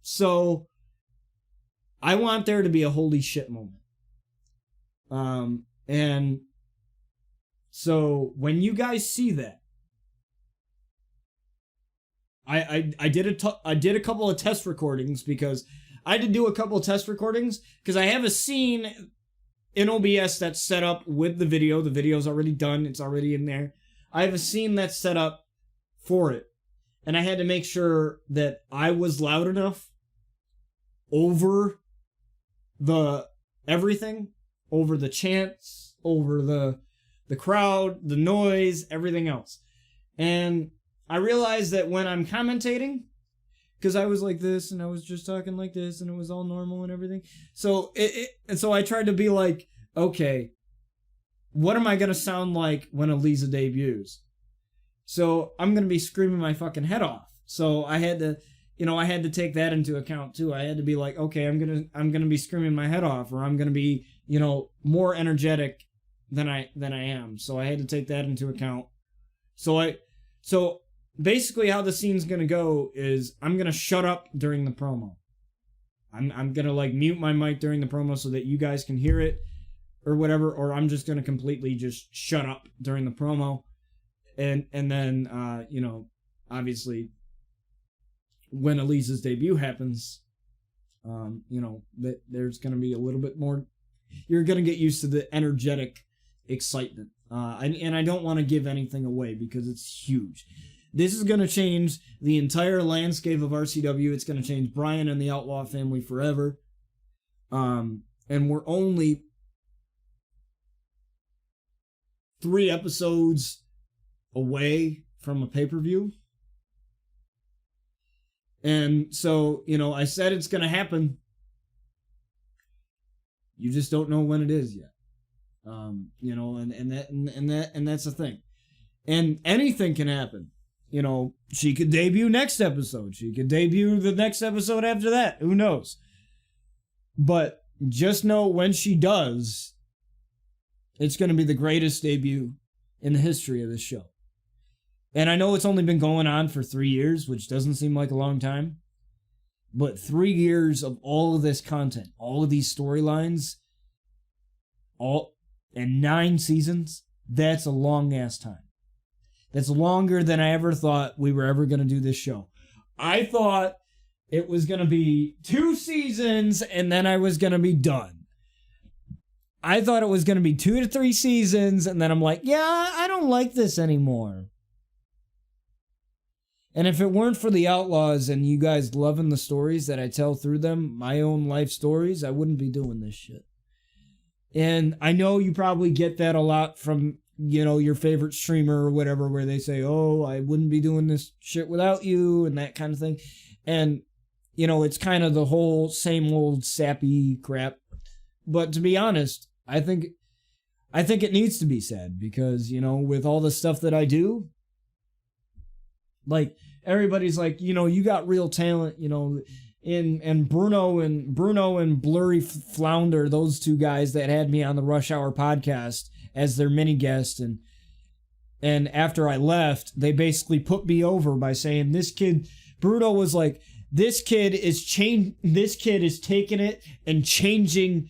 So I want there to be a holy shit moment. And so when you guys see that, I did a couple of test recordings because I had to do a couple of test recordings because I have a scene in OBS that's set up with the video. The video's already done. It's already in there. I have a scene that's set up for it. And I had to make sure that I was loud enough over the everything, over the chants, over the the crowd, the noise, everything else. And I realized that when I'm commentating, because I was like this and I was just talking like this and it was all normal and everything. So so I tried to be like, okay, what am I going to sound like when Eliza debuts? So I'm going to be screaming my fucking head off. So I had to take that into account too. I had to be like, okay, I'm going to be screaming my head off, or I'm going to be, more energetic than I am. So I had to take that into account. So basically how the scene's going to go is I'm going to shut up during the promo. I'm going to like mute my mic during the promo so that you guys can hear it or whatever, or I'm just going to completely just shut up during the promo. And then, obviously when Eliza's debut happens, that there's going to be a little bit more, you're going to get used to the energetic excitement. And I don't want to give anything away because it's huge. This is going to change the entire landscape of RCW. It's going to change Brian and the Outlaw family forever. And we're only 3 episodes away from a pay-per-view. And so, I said it's going to happen. You just don't know when it is yet. And that's the thing. And anything can happen. She could debut next episode. She could debut the next episode after that. Who knows? But just know when she does, it's going to be the greatest debut in the history of this show. And I know it's only been going on for 3 years, which doesn't seem like a long time. But 3 years of all of this content, all of these storylines, and 9 seasons, that's a long-ass time. That's longer than I ever thought we were ever going to do this show. I thought it was going to be 2 seasons and then I was going to be done. I thought it was going to be 2 to 3 seasons and then I'm like, yeah, I don't like this anymore. And if it weren't for the Outlaws and you guys loving the stories that I tell through them, my own life stories, I wouldn't be doing this shit. And I know you probably get that a lot from, your favorite streamer or whatever, where they say, oh, I wouldn't be doing this shit without you and that kind of thing. And, it's kind of the whole same old sappy crap. But to be honest, I think it needs to be said because, with all the stuff that I do, like everybody's like, you got real talent, and Bruno and Blurry Flounder, those 2 guys that had me on the Rush Hour podcast as their mini guest, and after I left, they basically put me over by saying Bruno was like, this kid is taking it and changing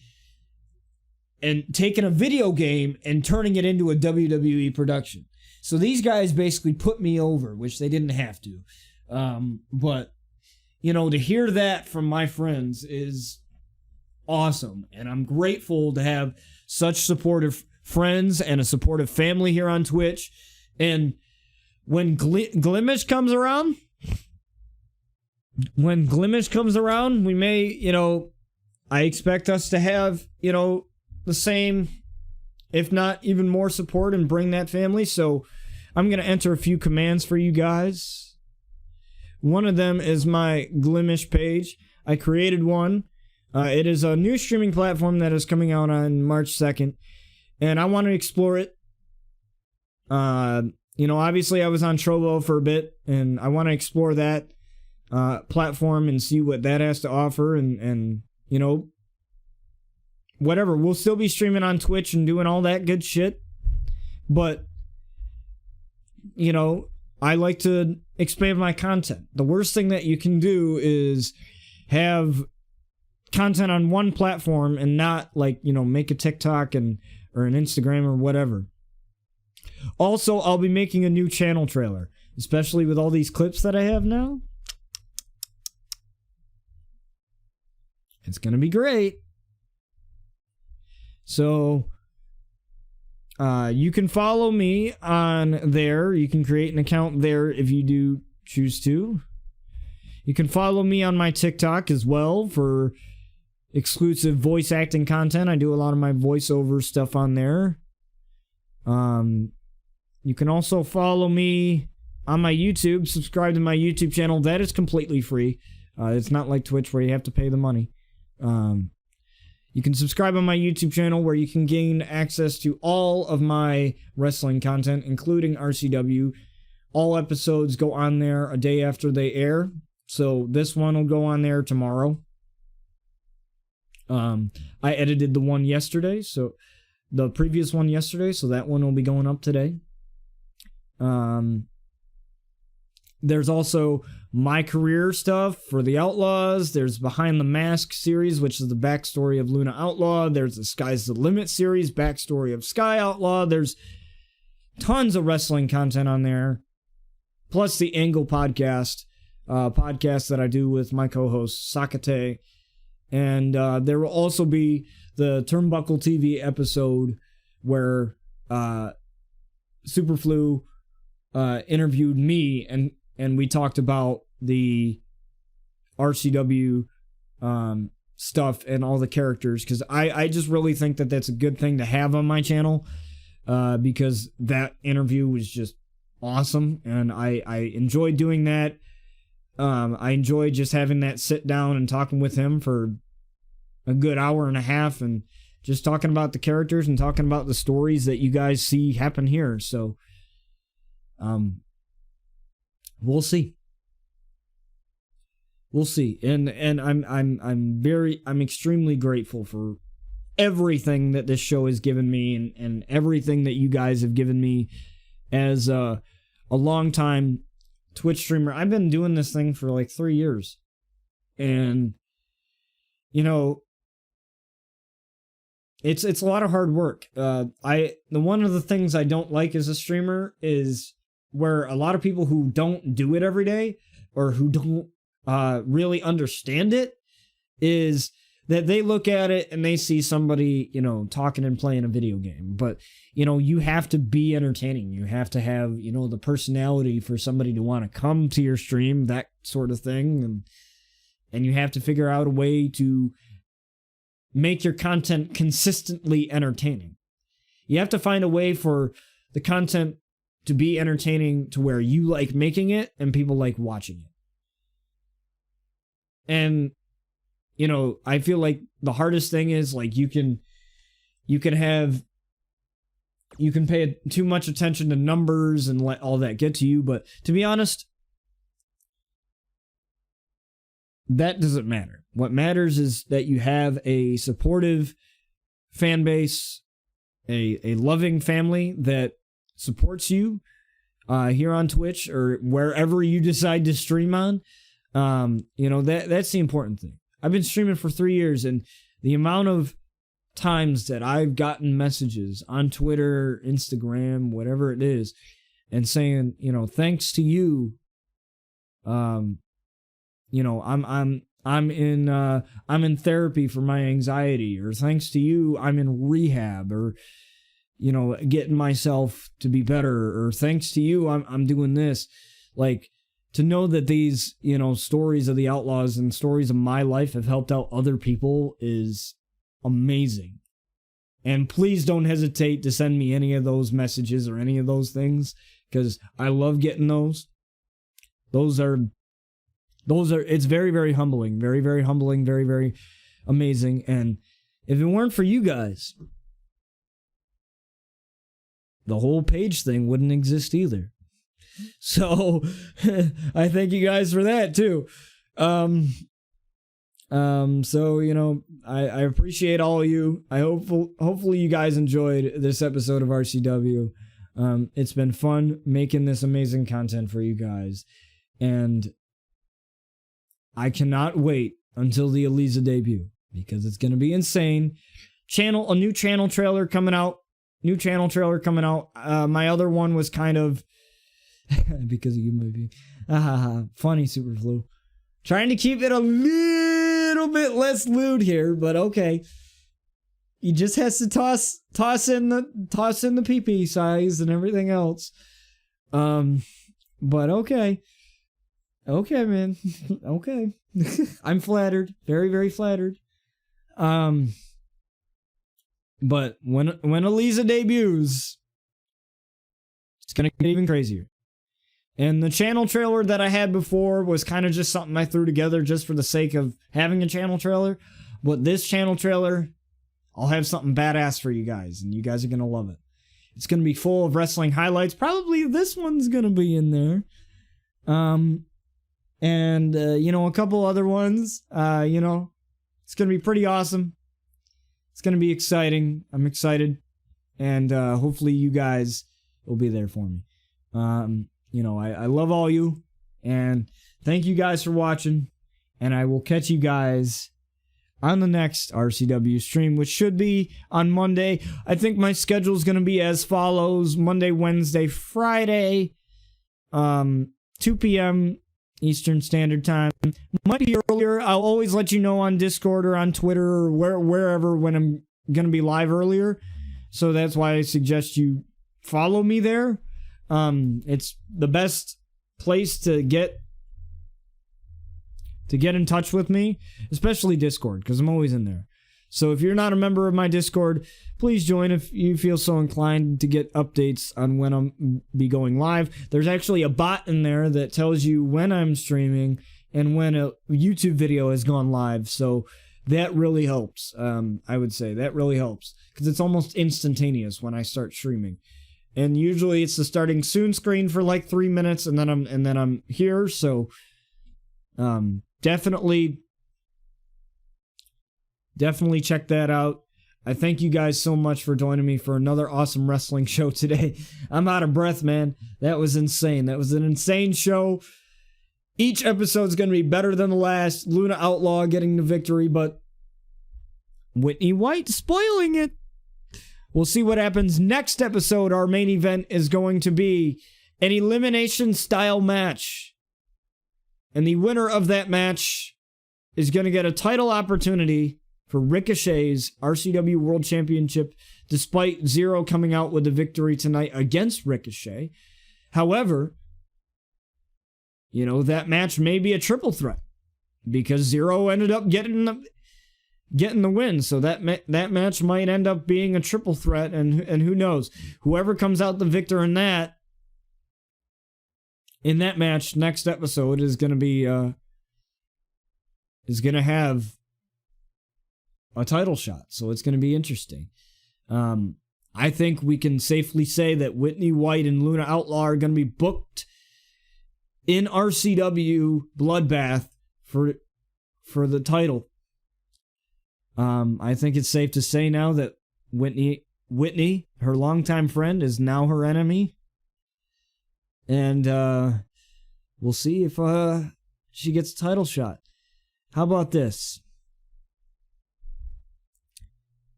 and taking a video game and turning it into a WWE production. So these guys basically put me over, which they didn't have to. But, to hear that from my friends is awesome. And I'm grateful to have such supportive friends and a supportive family here on Twitch. And when Glimish comes around, we may, I expect us to have, the same, if not even more support and bring that family. So I'm going to enter a few commands for you guys. One of them is my Glimish page. I created one. It is a new streaming platform that is coming out on March 2nd. And I want to explore it. Obviously I was on Trovo for a bit. And I want to explore that platform and see what that has to offer. And whatever. We'll still be streaming on Twitch and doing all that good shit. But, I like to expand my content. The worst thing that you can do is have content on one platform and not make a TikTok or an Instagram or whatever. Also, I'll be making a new channel trailer, especially with all these clips that I have now. It's going to be great. So, you can follow me on there. You can create an account there if you do choose to. You can follow me on my TikTok as well for exclusive voice acting content. I do a lot of my voiceover stuff on there. You can also follow me on my YouTube. Subscribe to my YouTube channel. That is completely free. It's not like Twitch where you have to pay the money. You can subscribe on my YouTube channel where you can gain access to all of my wrestling content, including RCW. All episodes go on there a day after they air. So this one will go on there tomorrow. I edited the one yesterday, so the previous one yesterday, so that one will be going up today. There's also my career stuff for the Outlaws. There's Behind the Mask series, which is the backstory of Luna Outlaw. There's the Sky's the Limit series, backstory of Sky Outlaw. There's tons of wrestling content on there. Plus the Angle podcast that I do with my co-host Sakate. And there will also be the Turnbuckle TV episode where Superflu interviewed me and we talked about the RCW stuff and all the characters, because I just really think that that's a good thing to have on my channel, because that interview was just awesome and I enjoyed doing that. I enjoyed just having that sit down and talking with him for a good hour and a half and just talking about the characters and talking about the stories that you guys see happen here. So we'll see. We'll see. And I'm extremely grateful for everything that this show has given me and everything that you guys have given me as a long time Twitch streamer. I've been doing this thing for like 3 years. And you know, it's a lot of hard work. One of the things I don't like as a streamer is where a lot of people who don't do it every day or who don't really understand it is that they look at it and they see somebody, you know, talking and playing a video game. But, you know, you have to be entertaining. You have to have, you know, the personality for somebody to want to come to your stream, that sort of thing. And you have to figure out a way to make your content consistently entertaining. You have to find a way for the content to be entertaining to where you like making it and people like watching it. And, you know, I feel like the hardest thing is like you can pay too much attention to numbers and let all that get to you. But to be honest, that doesn't matter. What matters is that you have a supportive fan base, a loving family that supports you here on Twitch or wherever you decide to stream on. You know, that's the important thing. I've been streaming for 3 years, and the amount of times that I've gotten messages on Twitter, Instagram, whatever it is, and saying, you know, thanks to you, you know, I'm in therapy for my anxiety, or thanks to you, I'm in rehab, or, you know, getting myself to be better, or thanks to you, I'm doing this. Like, to know that these, you know, stories of the Outlaws and stories of my life have helped out other people is amazing. And please don't hesitate to send me any of those messages or any of those things, because I love getting those. Those are, it's very, very humbling. Very, very humbling. Very, very amazing. And if it weren't for you guys, the whole page thing wouldn't exist either. So I thank you guys for that too. So, you know, I appreciate all of you. Hopefully you guys enjoyed this episode of RCW. It's been fun making this amazing content for you guys. And I cannot wait until the Eliza debut, because it's going to be insane. A new channel trailer coming out. My other one was kind of because of you, maybe. Funny, Superflu. Trying to keep it a little bit less lewd here, but okay. He just has to toss in the pee-pee size and everything else. But okay. Okay, man. Okay. I'm flattered. Very, very flattered. But when Eliza debuts, It's going to get even crazier. And the channel trailer that I had before was kind of just something I threw together just for the sake of having a channel trailer. But this channel trailer, I'll have something badass for you guys, and you guys are going to love it. It's going to be full of wrestling highlights. Probably this one's going to be in there. A couple other ones. It's going to be pretty awesome. It's going to be exciting. I'm excited. And hopefully you guys will be there for me. I love all you. And thank you guys for watching. And I will catch you guys on the next RCW stream, which should be on Monday. I think my schedule is going to be as follows: Monday, Wednesday, Friday, 2 p.m. Eastern Standard Time. Might be earlier. I'll always let you know on Discord or on Twitter or wherever when I'm going to be live earlier. So that's why I suggest you follow me there. It's the best place to get in touch with me, especially Discord, because I'm always in there. So if you're not a member of my Discord, please join if you feel so inclined to get updates on when I'm be going live. There's actually a bot in there that tells you when I'm streaming and when a YouTube video has gone live. So that really helps. I would say that really helps because it's almost instantaneous when I start streaming. And usually it's the starting soon screen for like 3 minutes, and then I'm here. So definitely check that out. I thank you guys so much for joining me for another awesome wrestling show today. I'm out of breath, man. That was insane. That was an insane show. Each episode's going to be better than the last. Luna Outlaw getting the victory, but Whitney White spoiling it. We'll see what happens next episode. Our main event is going to be an elimination style match. And the winner of that match is going to get a title opportunity for Ricochet's RCW World Championship, despite Zero coming out with the victory tonight against Ricochet. However, that match may be a triple threat because Zero ended up getting the win. So that match might end up being a triple threat, and who knows? Whoever comes out the victor in that match next episode is going to be have a title shot. So it's going to be interesting. I think we can safely say that Whitney White and Luna Outlaw are going to be booked in RCW Bloodbath for the title. I think it's safe to say now that Whitney, her longtime friend, is now her enemy. And we'll see if she gets a title shot. How about this?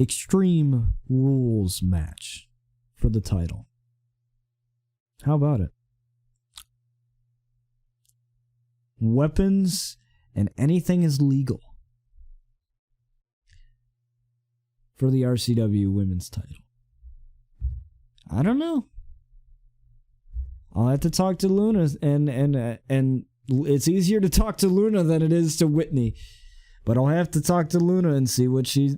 Extreme Rules match for the title. How about it? Weapons and anything is legal for the RCW women's title. I don't know. I'll have to talk to Luna, and it's easier to talk to Luna than it is to Whitney. But I'll have to talk to Luna and see what she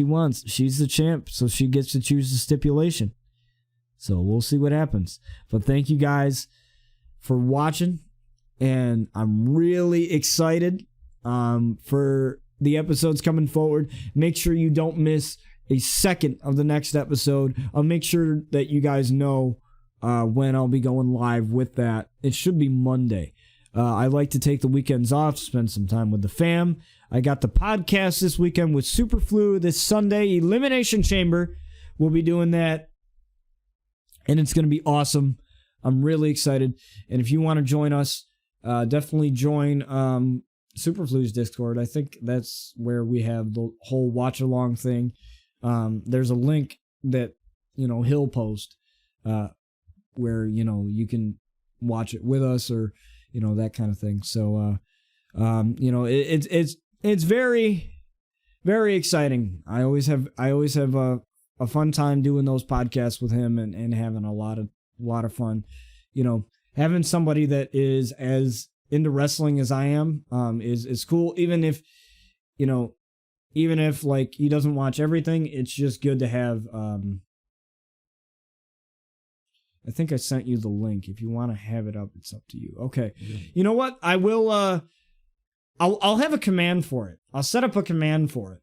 wants. She's the champ, so she gets to choose the stipulation. So we'll see what happens. But thank you guys for watching, and I'm really excited for the episodes coming forward. Make sure you don't miss a second of the next episode. I'll make sure that you guys know when I'll be going live with that. It should be Monday. I like to take the weekends off, spend some time with the fam. I got the podcast this weekend with Superflu this Sunday. Elimination Chamber. We'll be doing that, and it's going to be awesome. I'm really excited. And if you want to join us, definitely join Superflu's Discord. I think that's where we have the whole watch-along thing. There's a link that, he'll post where, you can watch it with us or, that kind of thing. So, it's very, very exciting. I always have a fun time doing those podcasts with him and having a lot of fun. Having somebody that is as into wrestling as I am, is cool. Even if like he doesn't watch everything, it's just good to have, I think I sent you the link. If you want to have it up, it's up to you. Okay. You know what? I will, I'll have a command for it. I'll set up a command for it.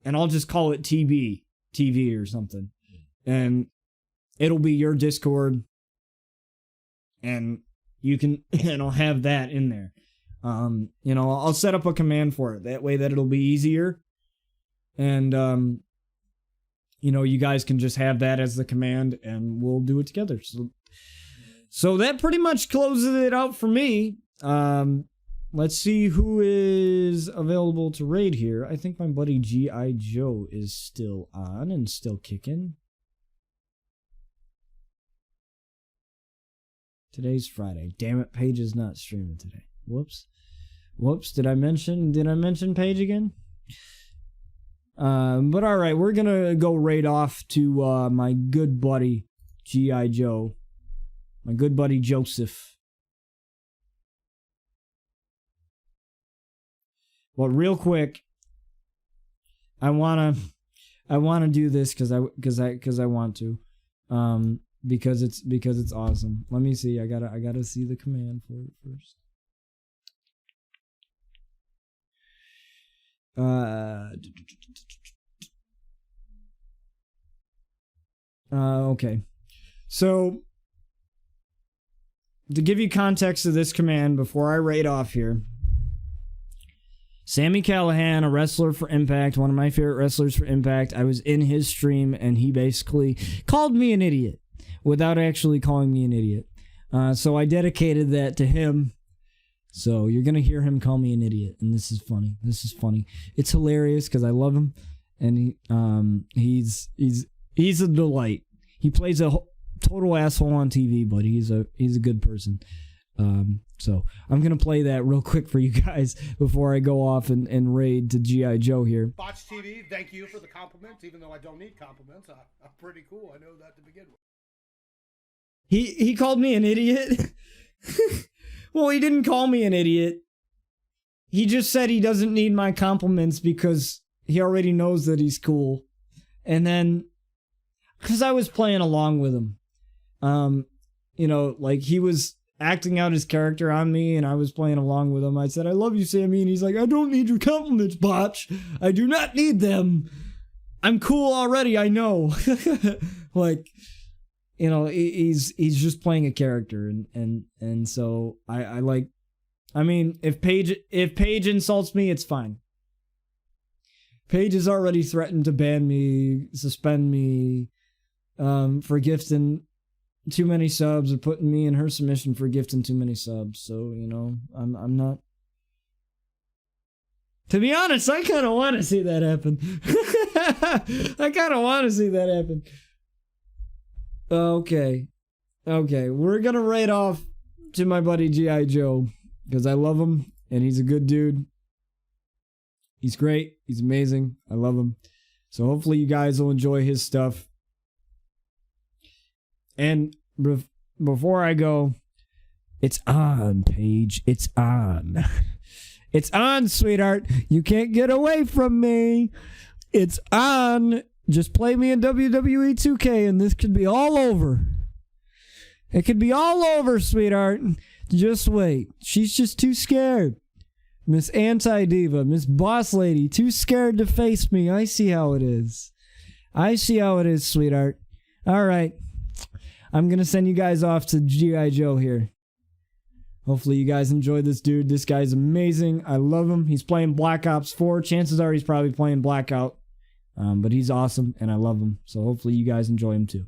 And I'll just call it TV or something. And it'll be your Discord. And you can, and I'll have that in there. You know, I'll set up a command for it. That way that it'll be easier. And, you know, you guys can just have that as the command and we'll do it together. So that pretty much closes it out for me. Let's see who is available to raid here. I think my buddy G.I. Joe is still on and still kicking. Today's Friday. Damn it, Paige is not streaming today. Whoops. Did I mention Paige again? But alright, we're gonna go raid off to my good buddy G.I. Joe. My good buddy Joseph. Well, real quick, I wanna do this because I want to, because it's awesome. Let me see. I gotta see the command for it first. Okay. So, to give you context of this command before I raid off here, Sami Callihan, a wrestler for Impact, one of my favorite wrestlers for Impact, I was in his stream and he basically called me an idiot without actually calling me an idiot. So I dedicated that to him. So you're going to hear him call me an idiot, and this is funny. It's hilarious because I love him, and he's a delight. He plays a total asshole on TV, but he's a good person. So I'm going to play that real quick for you guys before I go off and raid to G.I. Joe here. Botch TV, thank you for the compliments, even though I don't need compliments. I'm pretty cool. I know that to begin with. He called me an idiot? Well, he didn't call me an idiot. He just said he doesn't need my compliments because he already knows that he's cool. And then, because I was playing along with him. You know, like he was acting out his character on me and I was playing along with him. I said, I love you, Sammy. And he's like, I don't need your compliments, Botch. I do not need them. I'm cool already, I know. Like, you know, he's just playing a character, and so I like, I mean, if Paige insults me, it's fine. Paige has already threatened to ban me, suspend me, for gifting too many subs, or putting me in her submission for gifting too many subs. So, you know, I'm not. To be honest, I kind of want to see that happen. I kind of want to see that happen. Okay, we're gonna raid off to my buddy G.I. Joe, because I love him, and he's a good dude. He's great, he's amazing, I love him. So hopefully you guys will enjoy his stuff. And before I go, it's on, Paige, it's on. It's on, sweetheart, you can't get away from me. It's on. Just play me in WWE 2K and this could be all over. It could be all over, sweetheart. Just wait. She's just too scared. Miss Anti-Diva, Miss Boss Lady, too scared to face me. I see how it is. I see how it is, sweetheart. All right. I'm going to send you guys off to G.I. Joe here. Hopefully you guys enjoy this dude. This guy's amazing. I love him. He's playing Black Ops 4. Chances are he's probably playing Blackout. But he's awesome, and I love him. So hopefully you guys enjoy him too.